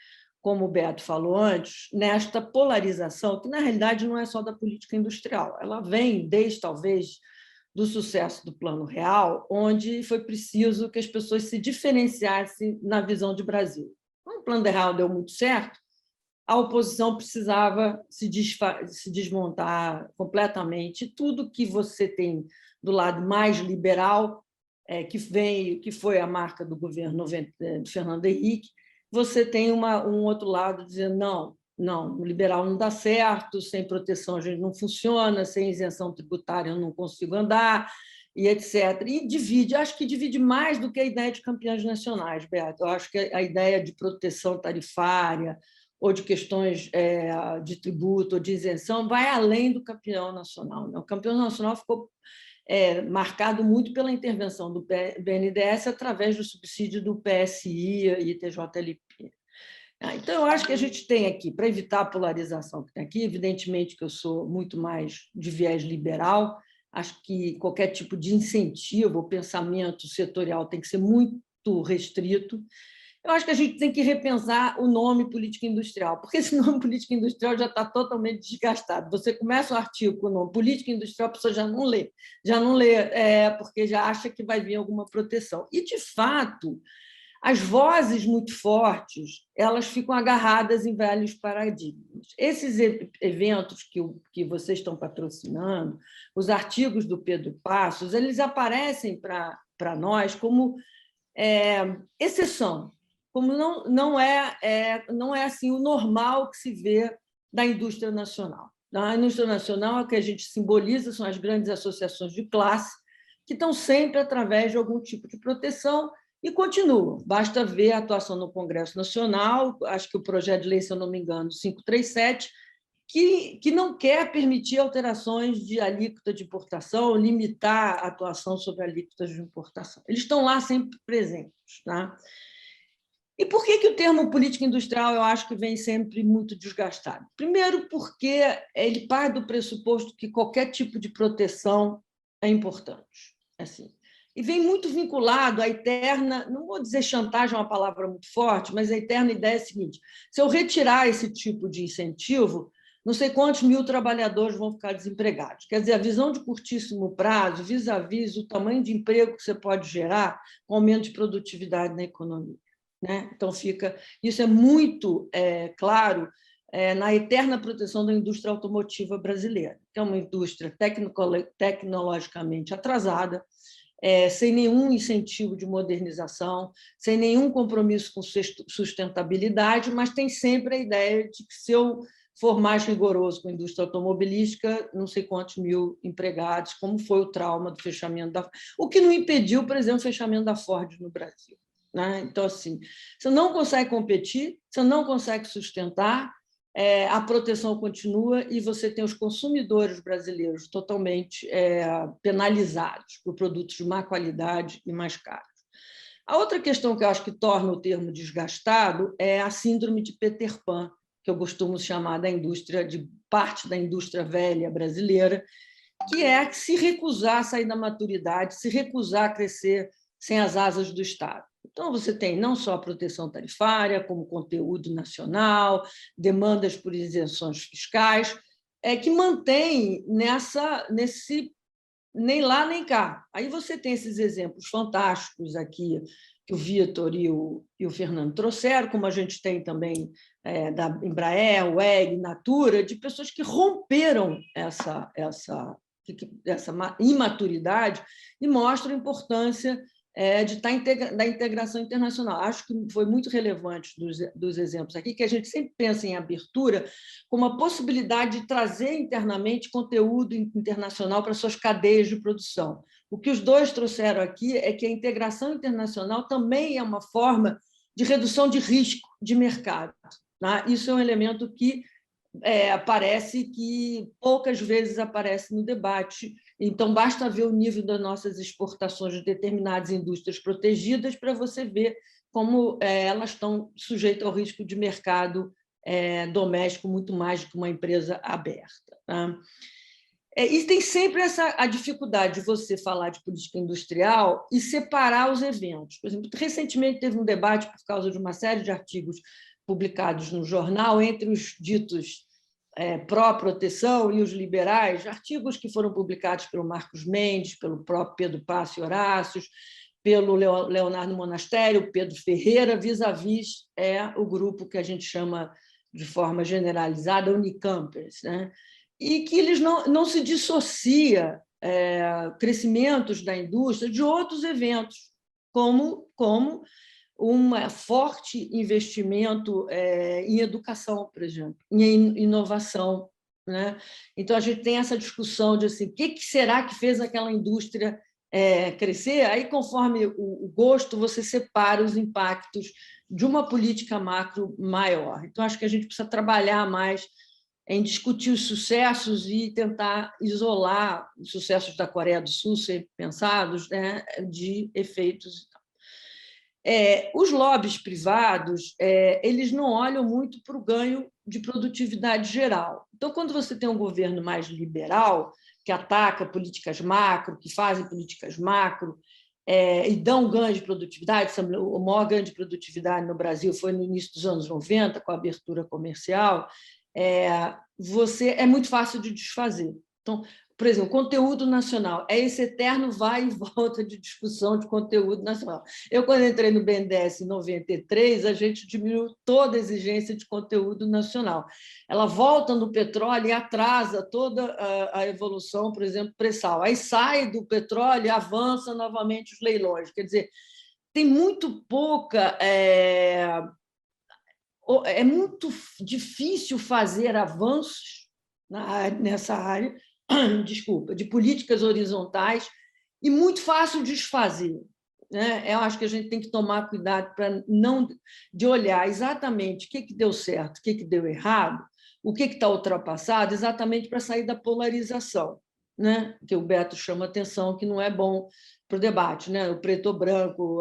como o Beto falou antes, nesta polarização, que, na realidade, não é só da política industrial. Ela vem desde, talvez, do sucesso do Plano Real, onde foi preciso que as pessoas se diferenciassem na visão de Brasil. Quando o Plano Real deu muito certo, a oposição precisava se desmontar completamente. Tudo que você tem do lado mais liberal, que foi a marca do governo de Fernando Henrique, você tem um outro lado dizendo não, o liberal não dá certo, sem proteção a gente não funciona, sem isenção tributária eu não consigo andar, e etc. E divide, acho que divide mais do que a ideia de campeões nacionais, Beato. Eu acho que a ideia de proteção tarifária ou de questões de tributo ou de isenção vai além do campeão nacional. O campeão nacional ficou marcado muito pela intervenção do BNDES através do subsídio do PSI e TJLP. Então, eu acho que a gente tem aqui, para evitar a polarização que tem aqui, evidentemente que eu sou muito mais de viés liberal, acho que qualquer tipo de incentivo ou pensamento setorial tem que ser muito restrito. Eu acho que a gente tem que repensar o nome política industrial, porque esse nome política industrial já está totalmente desgastado. Você começa um artigo com o nome política industrial, a pessoa já não lê, porque já acha que vai vir alguma proteção. E, de fato, as vozes muito fortes, elas ficam agarradas em velhos paradigmas. Esses eventos que vocês estão patrocinando, os artigos do Pedro Passos, eles aparecem para nós como exceção, como não é assim o normal que se vê da indústria nacional. A indústria nacional, é o que a gente simboliza, são as grandes associações de classe, que estão sempre através de algum tipo de proteção e continuam. Basta ver a atuação no Congresso Nacional, acho que o projeto de lei, se eu não me engano, 537, que não quer permitir alterações de alíquota de importação, limitar a atuação sobre alíquotas de importação. Eles estão lá sempre presentes. Tá? E por que o termo política industrial eu acho que vem sempre muito desgastado? Primeiro, porque ele parte do pressuposto que qualquer tipo de proteção é importante. Assim. E vem muito vinculado à eterna, não vou dizer chantagem, é uma palavra muito forte, mas a eterna ideia é a seguinte: se eu retirar esse tipo de incentivo, não sei quantos mil trabalhadores vão ficar desempregados. Quer dizer, a visão de curtíssimo prazo, vis-à-vis o tamanho de emprego que você pode gerar com aumento de produtividade na economia. Né? Então, isso é muito claro na eterna proteção da indústria automotiva brasileira, que é uma indústria tecnologicamente atrasada, sem nenhum incentivo de modernização, sem nenhum compromisso com sustentabilidade, mas tem sempre a ideia de que, se eu for mais rigoroso com a indústria automobilística, não sei quantos mil empregados, como foi o trauma do fechamento da... O que não impediu, por exemplo, o fechamento da Ford no Brasil. Né? Então, assim, você não consegue competir, você não consegue sustentar, a proteção continua e você tem os consumidores brasileiros totalmente penalizados por produtos de má qualidade e mais caros. A outra questão que eu acho que torna o termo desgastado é a síndrome de Peter Pan, que eu costumo chamar de parte da indústria velha brasileira, que é se recusar a sair da maturidade, se recusar a crescer sem as asas do Estado. Então, você tem não só a proteção tarifária, como conteúdo nacional, demandas por isenções fiscais, que mantém nesse nem lá nem cá. Aí você tem esses exemplos fantásticos aqui, que o Vitor e o Fernando trouxeram, como a gente tem também da Embraer, WEG, Natura, de pessoas que romperam essa imaturidade e mostram a importância da integração internacional. Acho que foi muito relevante dos exemplos aqui, que a gente sempre pensa em abertura como a possibilidade de trazer internamente conteúdo internacional para suas cadeias de produção. O que os dois trouxeram aqui é que a integração internacional também é uma forma de redução de risco de mercado. Tá? Isso é um elemento que parece que poucas vezes aparece no debate. Então, basta ver o nível das nossas exportações de determinadas indústrias protegidas para você ver como elas estão sujeitas ao risco de mercado doméstico muito mais do que uma empresa aberta. Tá? E tem sempre a dificuldade de você falar de política industrial e separar os eventos. Por exemplo, recentemente teve um debate por causa de uma série de artigos publicados no jornal entre os ditos pró-proteção e os liberais, artigos que foram publicados pelo Marcos Mendes, pelo próprio Pedro Passo e Horácios, pelo Leonardo Monastério, Pedro Ferreira, vis-à-vis o grupo que a gente chama de forma generalizada Unicampers, né? E que eles não se dissocia crescimentos da indústria de outros eventos, como um forte investimento em educação, por exemplo, em inovação. Né? Então, a gente tem essa discussão de assim, o que será que fez aquela indústria crescer? Aí, conforme o gosto, você separa os impactos de uma política macro maior. Então, acho que a gente precisa trabalhar mais em discutir os sucessos e tentar isolar os sucessos da Coreia do Sul, sempre pensados, né, de efeitos. Os lobbies privados eles não olham muito para o ganho de produtividade geral. Então, quando você tem um governo mais liberal, que ataca políticas macro, que fazem políticas macro e dão ganho de produtividade, o maior ganho de produtividade no Brasil foi no início dos anos 90, com a abertura comercial, é muito fácil de desfazer. Então, por exemplo, conteúdo nacional é esse eterno vai e volta de discussão de conteúdo nacional. Eu, quando entrei no BNDES em 93, a gente diminuiu toda a exigência de conteúdo nacional. Ela volta no petróleo e atrasa toda a evolução, por exemplo, pré-sal. Aí sai do petróleo e avança novamente os leilões. Quer dizer, tem muito pouca é muito difícil fazer avanços nessa área, desculpa, de políticas horizontais e muito fácil desfazer, né? Eu acho que a gente tem que tomar cuidado para não de olhar exatamente o que deu certo, o que deu errado, o que está ultrapassado, exatamente para sair da polarização, né? Que o Beto chama atenção, que não é bom para o debate, né? O preto ou branco,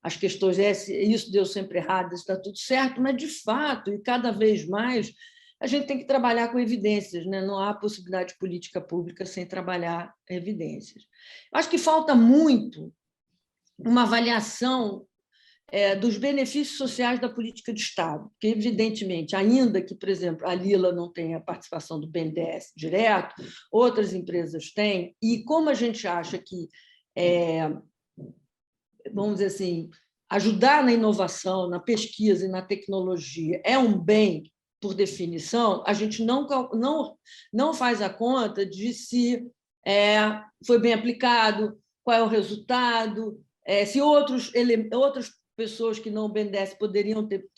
as questões, isso deu sempre errado, isso está tudo certo, mas, de fato, e cada vez mais, a gente tem que trabalhar com evidências, né? Não há possibilidade de política pública sem trabalhar evidências. Acho que falta muito uma avaliação dos benefícios sociais da política de Estado, porque, evidentemente, ainda que, por exemplo, a Lila não tenha participação do BNDES direto, outras empresas têm, e como a gente acha que, vamos dizer assim, ajudar na inovação, na pesquisa e na tecnologia é um bem, por definição, a gente não faz a conta de se foi bem aplicado, qual é o resultado, se outras pessoas que não o BNDES poderiam ter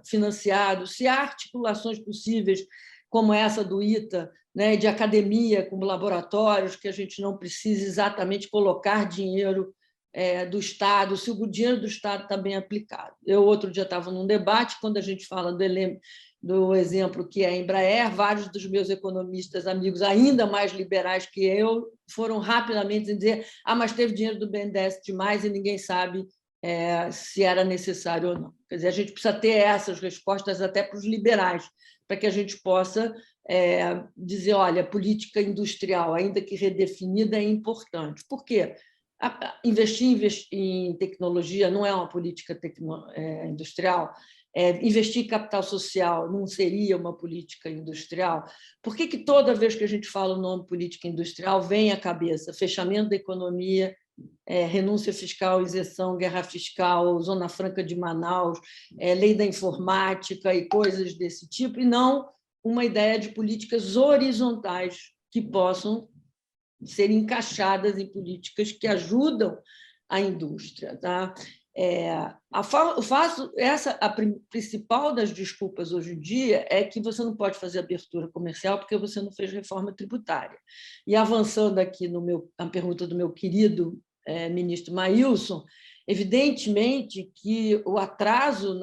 financiado, se há articulações possíveis, como essa do ITA, né, de academia, com laboratórios, que a gente não precisa exatamente colocar dinheiro do Estado, se o dinheiro do Estado está bem aplicado. Eu, outro dia, estava num debate, quando a gente fala do exemplo que é a Embraer, vários dos meus economistas amigos, ainda mais liberais que eu, foram rapidamente dizer mas teve dinheiro do BNDES demais e ninguém sabe se era necessário ou não. Quer dizer, a gente precisa ter essas respostas até para os liberais, para que a gente possa dizer, olha, política industrial, ainda que redefinida, é importante. Por quê? Investir em tecnologia não é uma política industrial. Investir em capital social não seria uma política industrial? Por que toda vez que a gente fala o nome política industrial vem à cabeça fechamento da economia, renúncia fiscal, isenção, guerra fiscal, Zona Franca de Manaus, lei da informática e coisas desse tipo, e não uma ideia de políticas horizontais que possam ser encaixadas em políticas que ajudam a indústria. Tá? A principal das desculpas hoje em dia é que você não pode fazer abertura comercial porque você não fez reforma tributária. E avançando aqui na pergunta do meu querido ministro Maílson, evidentemente que o atraso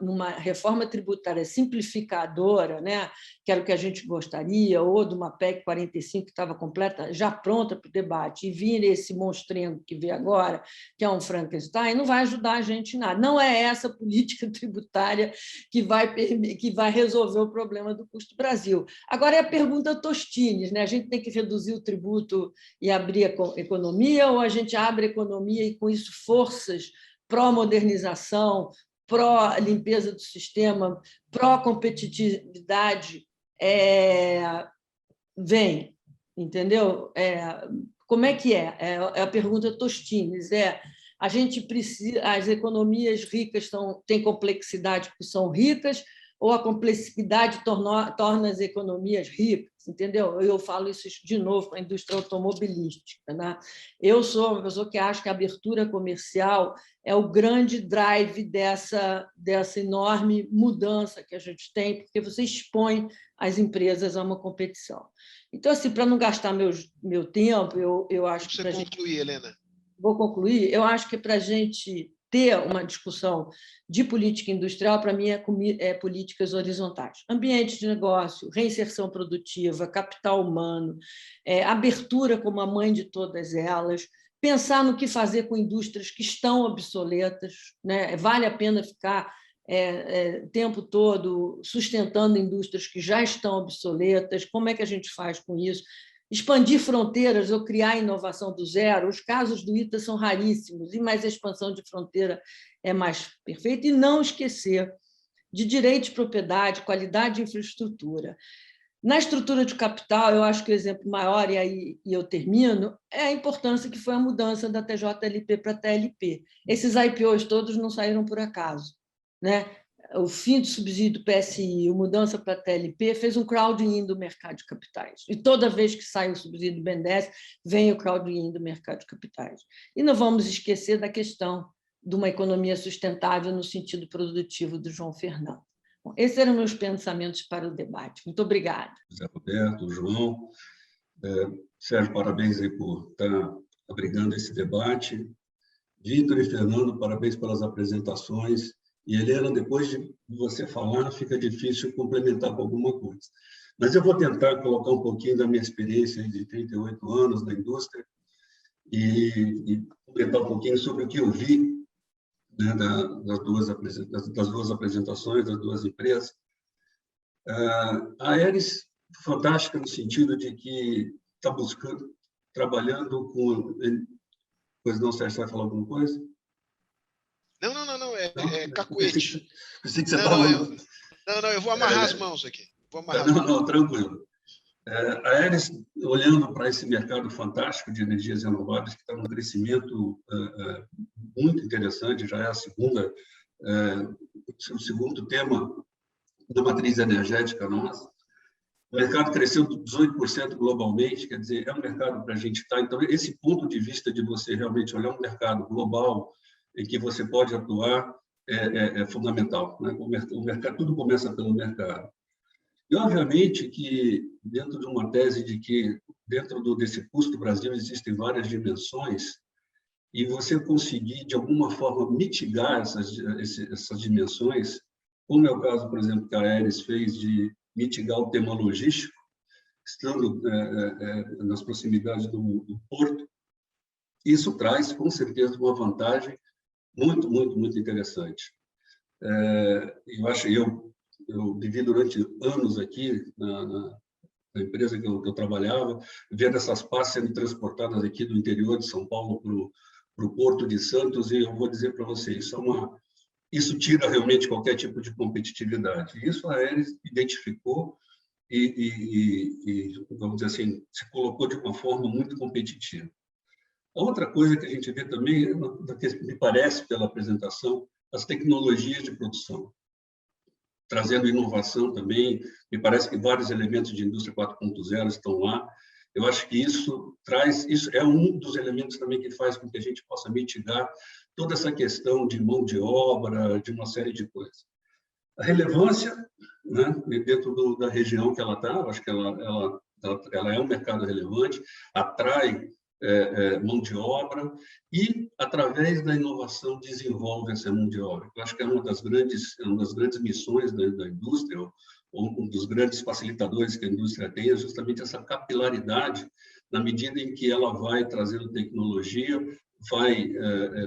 numa reforma tributária simplificadora, né, que era o que a gente gostaria, ou de uma PEC 45 que estava completa, já pronta para o debate, e vir esse monstrengo que vê agora, que é um Frankenstein, não vai ajudar a gente em nada. Não é essa política tributária que vai resolver o problema do custo Brasil. Agora é a pergunta Tostines, né? A gente tem que reduzir o tributo e abrir a economia, ou a gente abre a economia e, com isso, forças pró-modernização, pró-limpeza do sistema, pró-competitividade, vem, entendeu? Como é que é? É a pergunta Tostines. A gente precisa, as economias ricas têm complexidade porque são ricas, ou a complexidade torna as economias ricas, entendeu? Eu falo isso de novo para a indústria automobilística. Né? Eu sou uma pessoa que acha que a abertura comercial é o grande drive dessa enorme mudança que a gente tem, porque você expõe as empresas a uma competição. Então, assim, para não gastar meu tempo, eu acho que... Você concluir, Helena. Vou concluir. Eu acho que para a gente ter uma discussão de política industrial, para mim, é políticas horizontais. Ambiente de negócio, reinserção produtiva, capital humano, abertura como a mãe de todas elas, pensar no que fazer com indústrias que estão obsoletas, né? Vale a pena ficar o tempo todo sustentando indústrias que já estão obsoletas, como é que a gente faz com isso? Expandir fronteiras ou criar inovação do zero, os casos do ITA são raríssimos, mas a expansão de fronteira é mais perfeita, e não esquecer de direito de propriedade, qualidade de infraestrutura. Na estrutura de capital, eu acho que o exemplo maior, e eu termino, é a importância que foi a mudança da TJLP para a TLP. Esses IPOs todos não saíram por acaso. Né? O fim do subsídio do PSI, a mudança para a TLP, fez um crowding do mercado de capitais. E toda vez que sai o subsídio do BNDES, vem o crowding do mercado de capitais. E não vamos esquecer da questão de uma economia sustentável no sentido produtivo do João Fernando. Bom, esses eram meus pensamentos para o debate. Muito obrigada. José Roberto, João. Sérgio, parabéns aí por estar abrigando esse debate. Vitor e Fernando, parabéns pelas apresentações. E, Helena, depois de você falar, fica difícil complementar com alguma coisa. Mas eu vou tentar colocar um pouquinho da minha experiência de 38 anos na indústria e comentar um pouquinho sobre o que eu vi, né, das duas apresentações, das duas empresas. A Aeris, fantástica no sentido de que está buscando, trabalhando com... Pois não, Sérgio, você vai falar alguma coisa? Não, é cacuete. Pensei que você estava... Não, eu vou amarrar as mãos aqui. Não, tranquilo. A Aeris, olhando para esse mercado fantástico de energias renováveis, que está num crescimento muito interessante, já é o segundo tema da matriz energética nossa. O mercado cresceu 18% globalmente, quer dizer, é um mercado para a gente estar. Então, esse ponto de vista de você realmente olhar um mercado global em que você pode atuar é fundamental, né? O mercado, tudo começa pelo mercado. E, obviamente, que dentro de uma tese de que dentro desse custo do Brasil existem várias dimensões, e você conseguir, de alguma forma, mitigar essas dimensões, como é o caso, por exemplo, que a Aeris fez de mitigar o tema logístico, estando nas proximidades do porto, isso traz, com certeza, uma vantagem muito, muito, muito interessante. Eu vivi durante anos aqui na empresa que eu trabalhava, vendo essas pás sendo transportadas aqui do interior de São Paulo para o Porto de Santos, e eu vou dizer para vocês, isso tira realmente qualquer tipo de competitividade. Isso a Aeris identificou e, vamos dizer assim, se colocou de uma forma muito competitiva. A outra coisa que a gente vê também, me parece pela apresentação, as tecnologias de produção, trazendo inovação também. Me parece que vários elementos de indústria 4.0 estão lá. Eu acho que isso é um dos elementos também que faz com que a gente possa mitigar toda essa questão de mão de obra, de uma série de coisas. A relevância, né, dentro da região que ela está, eu acho que ela é um mercado relevante, atrai mão de obra e, através da inovação, desenvolve essa mão de obra. Eu acho que é uma das grandes missões da indústria, ou um dos grandes facilitadores que a indústria tem, é justamente essa capilaridade, na medida em que ela vai trazendo tecnologia, vai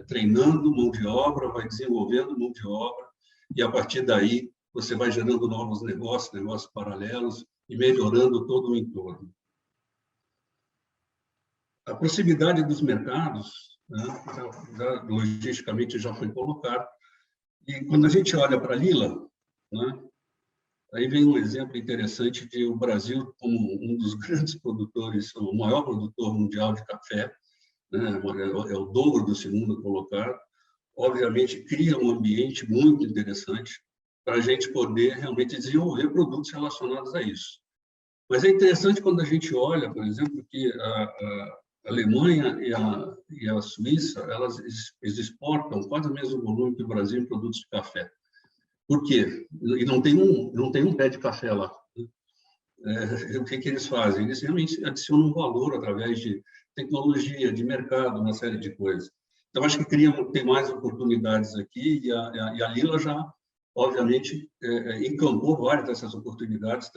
treinando mão de obra, vai desenvolvendo mão de obra, e, a partir daí, você vai gerando novos negócios paralelos, e melhorando todo o entorno. A proximidade dos mercados, né, logisticamente já foi colocado, e quando a gente olha para a Lila, né, aí vem um exemplo interessante de o Brasil como um dos grandes produtores, o maior produtor mundial de café, né, é o dobro do segundo colocado, obviamente cria um ambiente muito interessante para a gente poder realmente desenvolver produtos relacionados a isso. Mas é interessante quando a gente olha, por exemplo, que a Alemanha e a Suíça, elas exportam quase o mesmo volume que o Brasil em produtos de café. Por quê? E não tem um pé de café lá. O que eles fazem? Eles realmente adicionam um valor através de tecnologia, de mercado, uma série de coisas. Então, acho que tem mais oportunidades aqui, e a Lila já, obviamente, encampou várias dessas oportunidades,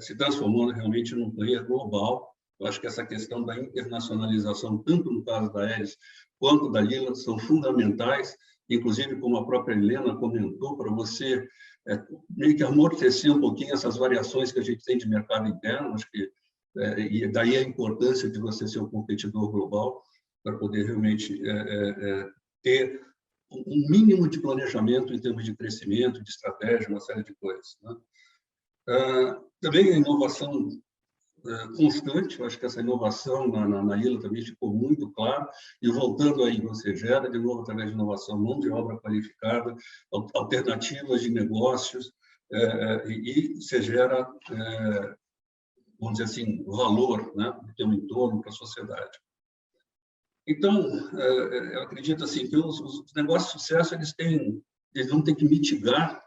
se transformando realmente num player global. Eu acho que essa questão da internacionalização, tanto no caso da Aeris quanto da Lila, são fundamentais, inclusive, como a própria Helena comentou, para você meio que amortecer um pouquinho essas variações que a gente tem de mercado interno. Acho que e daí a importância de você ser um competidor global, para poder realmente ter um mínimo de planejamento em termos de crescimento, de estratégia, uma série de coisas, né? Também a inovação constante, eu acho que essa inovação na Lila também ficou muito clara, e voltando aí, você gera, de novo, através de inovação, mão de obra qualificada, alternativas de negócios, e você gera, vamos dizer assim, valor, né, para o teu entorno, para a sociedade. Então, eu acredito assim que os negócios de sucesso eles vão ter que mitigar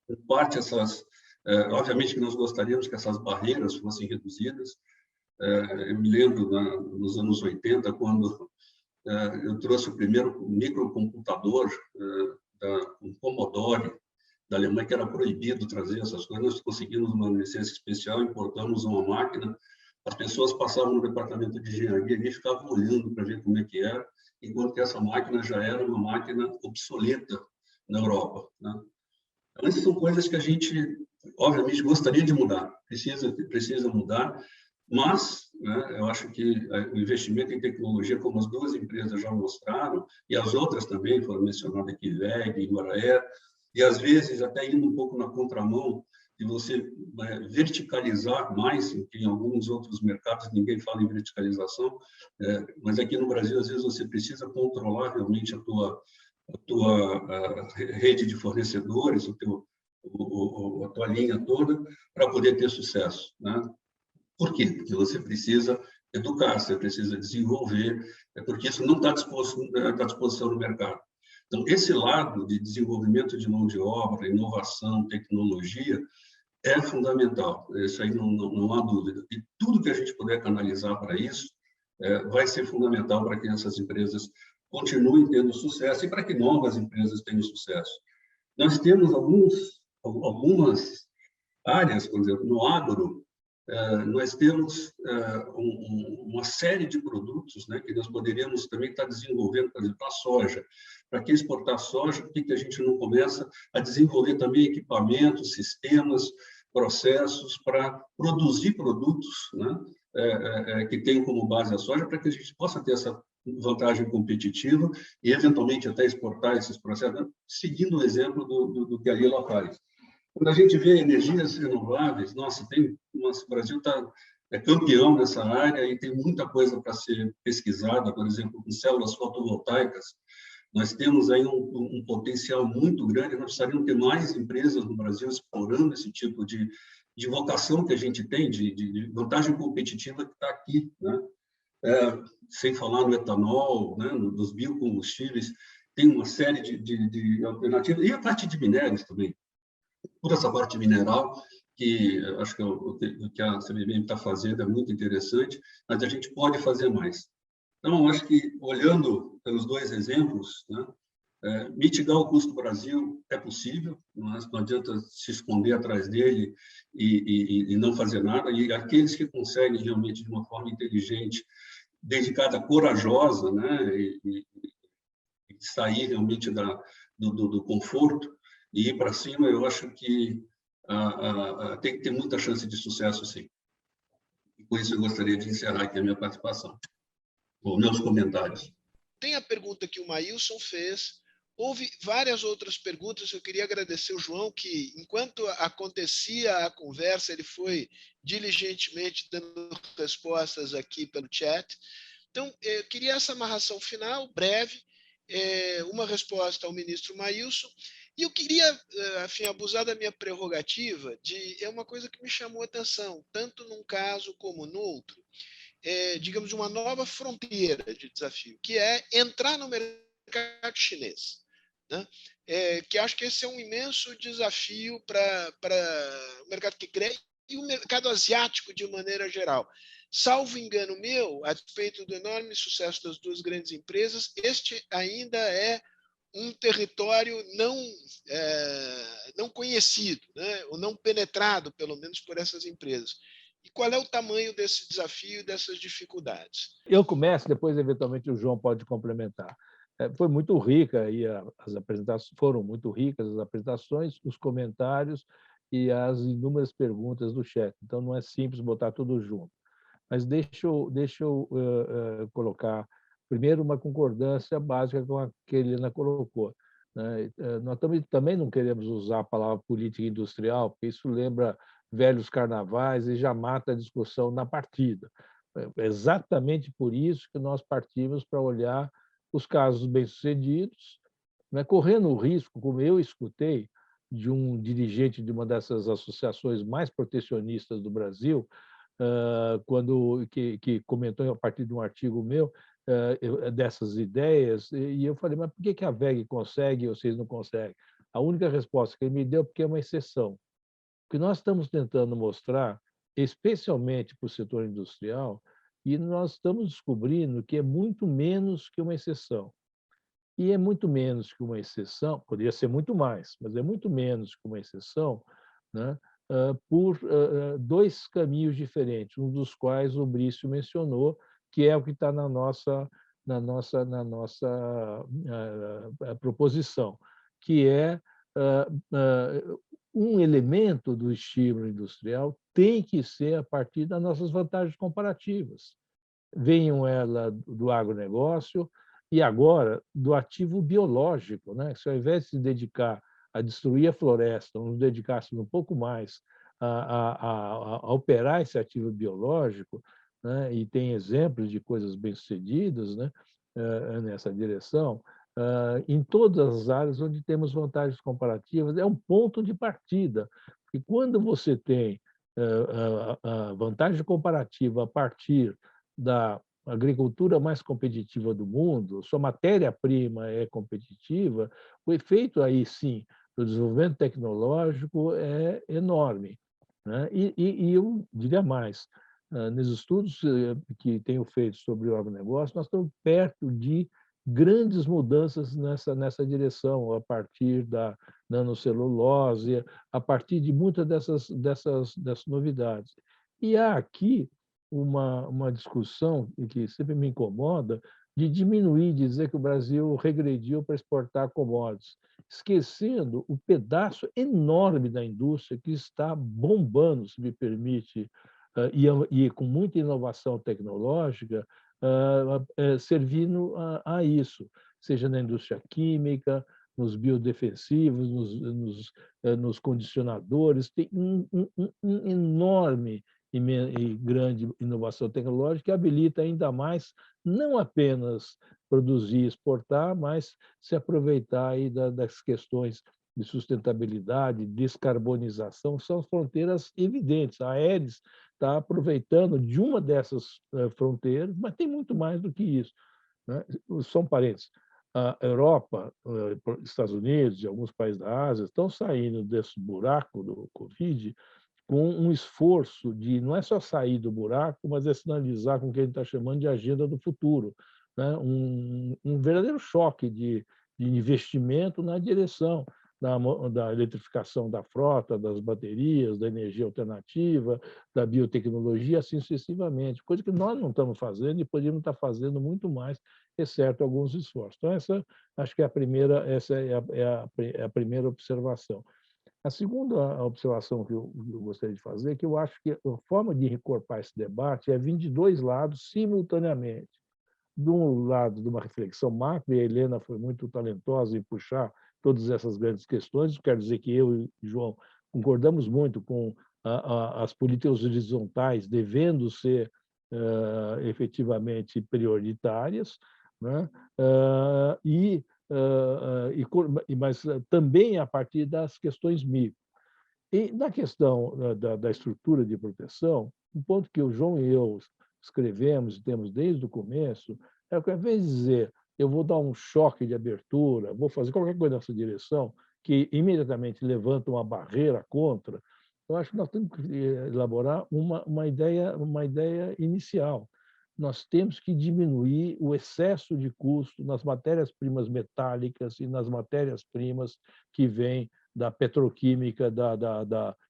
em parte essas, obviamente que nós gostaríamos que essas barreiras fossem reduzidas. Eu me lembro nos anos 80, quando eu trouxe o primeiro microcomputador, um Commodore da Alemanha, que era proibido trazer essas coisas. Nós conseguimos uma licença especial, importamos uma máquina, as pessoas passavam no departamento de engenharia e ficavam olhando para ver como é que era, enquanto que essa máquina já era uma máquina obsoleta na Europa, né? Então, essas são coisas que a gente, obviamente, gostaria de mudar, precisa mudar, mas, né, eu acho que o investimento em tecnologia, como as duas empresas já mostraram, e as outras também foram mencionadas aqui, WEG, Embraer, e às vezes até indo um pouco na contramão de você verticalizar mais, que em alguns outros mercados ninguém fala em verticalização, mas aqui no Brasil, às vezes, você precisa controlar realmente a tua rede de fornecedores, a tua linha toda, para poder ter sucesso, né? Por quê? Porque você precisa educar, você precisa desenvolver, porque isso não está à disposição no mercado. Então, esse lado de desenvolvimento de mão de obra, inovação, tecnologia, é fundamental. Isso aí não há dúvida. E tudo que a gente puder canalizar para isso vai ser fundamental para que essas empresas continuem tendo sucesso e para que novas empresas tenham sucesso. Nós temos algumas áreas, por exemplo, no agro, nós temos uma série de produtos, né, que nós poderíamos também estar desenvolvendo, por exemplo, a soja. Para que exportar soja, por que a gente não começa a desenvolver também equipamentos, sistemas, processos para produzir produtos, né, que tenham como base a soja, para que a gente possa ter essa vantagem competitiva e, eventualmente, até exportar esses processos, seguindo o exemplo do que a Lila faz. Quando a gente vê energias renováveis, nossa, o Brasil está campeão nessa área e tem muita coisa para ser pesquisada, por exemplo, com células fotovoltaicas. Nós temos aí um potencial muito grande, nós precisaríamos ter mais empresas no Brasil explorando esse tipo de vocação que a gente tem, de vantagem competitiva que está aqui, né? Sem falar no etanol, né, nos biocombustíveis, tem uma série de alternativas, e a parte de minérios também. Toda essa parte mineral, que acho que o que a CBM está fazendo é muito interessante, mas a gente pode fazer mais. Então, acho que, olhando pelos dois exemplos, né, mitigar o custo do Brasil é possível, mas não adianta se esconder atrás dele e não fazer nada, e aqueles que conseguem realmente, de uma forma inteligente, dedicada, corajosa, né, e sair realmente do conforto, e ir para cima, eu acho que tem que ter muita chance de sucesso, sim. E com isso eu gostaria de encerrar aqui a minha participação, os meus comentários. Tem a pergunta que o Maílson fez, houve várias outras perguntas, eu queria agradecer o João, que enquanto acontecia a conversa, ele foi diligentemente dando respostas aqui pelo chat. Então, eu queria essa amarração final, breve, uma resposta ao ministro Maílson. E eu queria, enfim, abusar da minha prerrogativa é uma coisa que me chamou a atenção, tanto num caso como no outro, digamos, uma nova fronteira de desafio, que é entrar no mercado chinês, né? Que acho que esse é um imenso desafio para o mercado que cresce e o mercado asiático de maneira geral. Salvo engano meu, a despeito do enorme sucesso das duas grandes empresas, este ainda é um território não conhecido, né? Ou não penetrado, pelo menos, por essas empresas. E qual é o tamanho desse desafio e dessas dificuldades? Eu começo, depois, eventualmente, o João pode complementar. Foi muito rica, e as apresentações foram muito ricas, as apresentações, os comentários e as inúmeras perguntas do chat. Então, não é simples botar tudo junto. Mas deixa eu colocar, primeiro, uma concordância básica com a que a Helena colocou, né? Nós também não queremos usar a palavra política industrial, porque isso lembra velhos carnavais e já mata a discussão na partida. É exatamente por isso que nós partimos para olhar os casos bem-sucedidos, né? Correndo o risco, como eu escutei, de um dirigente de uma dessas associações mais protecionistas do Brasil, que comentou a partir de um artigo meu, dessas ideias, e eu falei, mas por que a WEG consegue e vocês não conseguem? A única resposta que ele me deu, porque é uma exceção. O que nós estamos tentando mostrar, especialmente para o setor industrial, e nós estamos descobrindo que é muito menos que uma exceção. E é muito menos que uma exceção, poderia ser muito mais, mas é muito menos que uma exceção, né, por dois caminhos diferentes, um dos quais o Brício mencionou, que é o que está na nossa proposição, que é um elemento do estímulo industrial tem que ser a partir das nossas vantagens comparativas. Venham ela do agronegócio e agora do ativo biológico, né? Se ao invés de se dedicar a destruir a floresta, nos dedicássemos um pouco mais a operar esse ativo biológico, né? E tem exemplos de coisas bem-sucedidas, né? Nessa direção, em todas as áreas onde temos vantagens comparativas, é um ponto de partida. Porque quando você tem a vantagem comparativa a partir da agricultura mais competitiva do mundo, sua matéria-prima é competitiva, o efeito aí, sim, do desenvolvimento tecnológico é enorme, né? E eu diria mais, nos estudos que tenho feito sobre o agronegócio, nós estamos perto de grandes mudanças nessa direção, a partir da nanocelulose, a partir de muitas dessas novidades. E há aqui uma discussão que sempre me incomoda de diminuir, dizer que o Brasil regrediu para exportar commodities, esquecendo o pedaço enorme da indústria que está bombando, se me permite, e com muita inovação tecnológica, servindo a isso, seja na indústria química, nos biodefensivos, nos condicionadores, tem um enorme e grande inovação tecnológica que habilita ainda mais não apenas produzir e exportar, mas se aproveitar aí das questões de sustentabilidade, descarbonização, são fronteiras evidentes. A Aedes está aproveitando de uma dessas fronteiras, mas tem muito mais do que isso, né? Só um parênteses. A Europa, Estados Unidos e alguns países da Ásia estão saindo desse buraco do Covid com um esforço de não é só sair do buraco, mas é sinalizar com o que a gente está chamando de agenda do futuro, né? Um verdadeiro choque de investimento na direção da eletrificação da frota, das baterias, da energia alternativa, da biotecnologia, assim sucessivamente, coisa que nós não estamos fazendo e poderíamos estar fazendo muito mais, exceto alguns esforços. Então, acho que essa é a primeira observação. A segunda observação que eu gostaria de fazer é que eu acho que a forma de recorpar esse debate é vir de dois lados simultaneamente. De um lado, de uma reflexão macro, e a Helena foi muito talentosa em puxar todas essas grandes questões, quero dizer que eu e João concordamos muito com as políticas horizontais devendo ser efetivamente prioritárias, né? Mas também a partir das questões micro. E na questão da estrutura de proteção, um ponto que o João e eu escrevemos e temos desde o começo é que, ao invés de dizer eu vou dar um choque de abertura, vou fazer qualquer coisa nessa direção, que imediatamente levanta uma barreira contra, eu acho que nós temos que elaborar uma ideia inicial. Nós temos que diminuir o excesso de custo nas matérias-primas metálicas e nas matérias-primas que vêm da petroquímica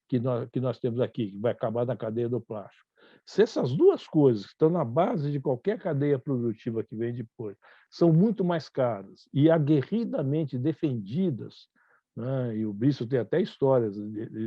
que nós temos aqui, que vai acabar na cadeia do plástico. Se essas duas coisas que estão na base de qualquer cadeia produtiva que vem depois são muito mais caras e aguerridamente defendidas, né? E o Brício tem até histórias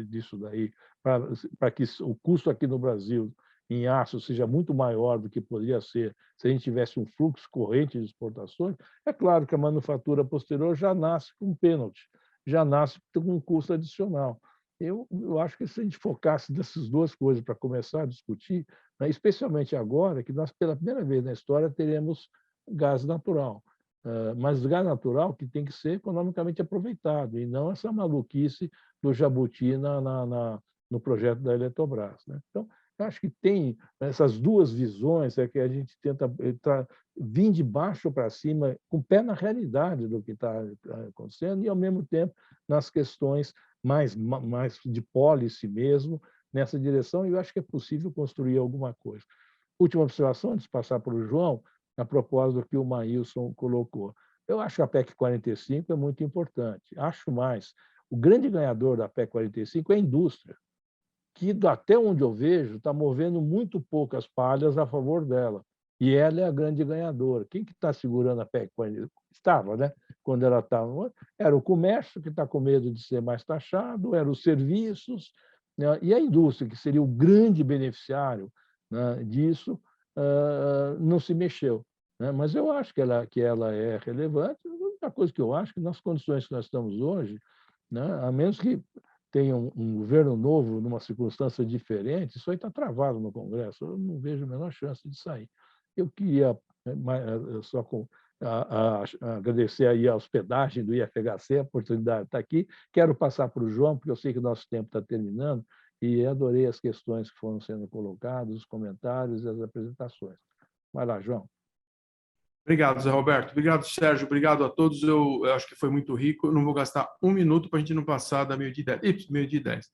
disso daí, para que o custo aqui no Brasil em aço seja muito maior do que poderia ser se a gente tivesse um fluxo corrente de exportações, é claro que a manufatura posterior já nasce com um pênalti, já nasce com um custo adicional. Eu acho que se a gente focasse nessas duas coisas para começar a discutir, né, especialmente agora, que nós, pela primeira vez na história, teremos gás natural. Mas gás natural que tem que ser economicamente aproveitado, e não essa maluquice do jabuti no projeto da Eletrobras, né? Então, Eu acho que tem essas duas visões, é que a gente tenta vir de baixo para cima, com o pé na realidade do que está acontecendo, e, ao mesmo tempo, nas questões mais de policy mesmo, nessa direção, e eu acho que é possível construir alguma coisa. Última observação, antes de passar para o João, a propósito do que o Maílson colocou. Eu acho que a PEC 45 é muito importante. Acho mais. O grande ganhador da PEC 45 é a indústria, que, até onde eu vejo, está movendo muito poucas palhas a favor dela. E ela é a grande ganhadora. Quem que está segurando a PEC 45? Estava, né? Quando ela estava. Era o comércio, que está com medo de ser mais taxado, eram os serviços, né? E a indústria, que seria o grande beneficiário, né, disso, não se mexeu. Né? Mas eu acho que ela é relevante. A única coisa que eu acho que, nas condições que nós estamos hoje, né, a menos que tenha um governo novo numa circunstância diferente, isso aí está travado no Congresso, eu não vejo a menor chance de sair. Eu queria só agradecer aí a hospedagem do IFHC, a oportunidade de estar aqui. Quero passar para o João, porque eu sei que o nosso tempo está terminando, e adorei as questões que foram sendo colocadas, os comentários e as apresentações. Vai lá, João. Obrigado, Zé Roberto. Obrigado, Sérgio. Obrigado a todos. Eu acho que foi muito rico. Eu não vou gastar um minuto para a gente não passar da meio-dia e 10. Meio-dia e 10.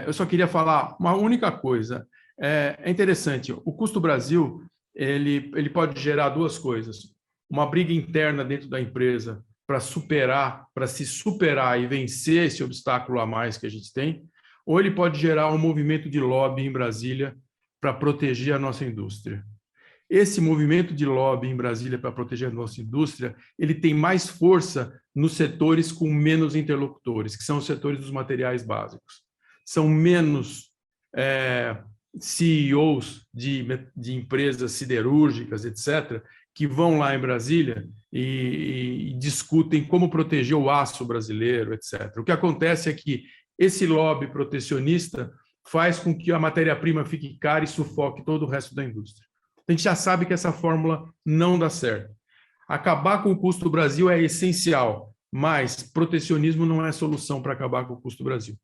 Eu só queria falar uma única coisa. É interessante. O custo Brasil, ele pode gerar duas coisas. Uma briga interna dentro da empresa para se superar e vencer esse obstáculo a mais que a gente tem, ou ele pode gerar um movimento de lobby em Brasília para proteger a nossa indústria. Esse movimento de lobby em Brasília para proteger a nossa indústria, ele tem mais força nos setores com menos interlocutores, que são os setores dos materiais básicos. São menos CEOs de empresas siderúrgicas, etc., que vão lá em Brasília e discutem como proteger o aço brasileiro, etc. O que acontece é que esse lobby protecionista faz com que a matéria-prima fique cara e sufoque todo o resto da indústria. A gente já sabe que essa fórmula não dá certo. Acabar com o custo do Brasil é essencial, mas protecionismo não é solução para acabar com o custo do Brasil,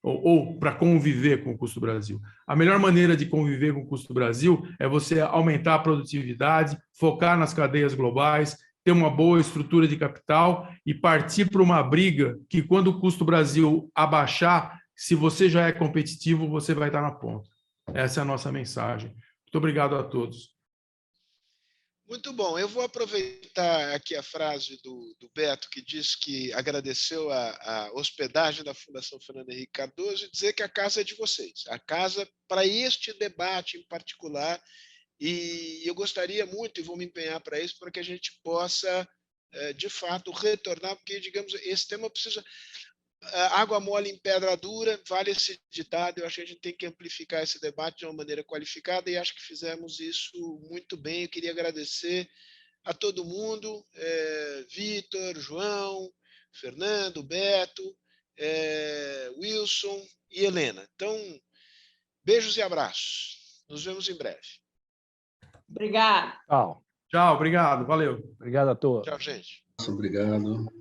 ou para conviver com o custo do Brasil. A melhor maneira de conviver com o custo do Brasil é você aumentar a produtividade, focar nas cadeias globais, ter uma boa estrutura de capital e partir para uma briga que, quando o custo do Brasil abaixar, se você já é competitivo, você vai estar na ponta. Essa é a nossa mensagem. Muito obrigado a todos. Muito bom. Eu vou aproveitar aqui a frase do Beto, que diz que agradeceu a hospedagem da Fundação Fernando Henrique Cardoso, e dizer que a casa é de vocês. A casa para este debate em particular. E eu gostaria muito, e vou me empenhar para isso, para que a gente possa, de fato, retornar, porque, digamos, esse tema precisa... Água mole em pedra dura, vale esse ditado. Eu acho que a gente tem que amplificar esse debate de uma maneira qualificada, e acho que fizemos isso muito bem. Eu queria agradecer a todo mundo, Vitor, João, Fernando, Beto, Wilson e Helena. Então, beijos e abraços. Nos vemos em breve. Obrigada. Tchau. Tchau, obrigado, valeu. Obrigado a todos. Tchau, gente. Obrigado.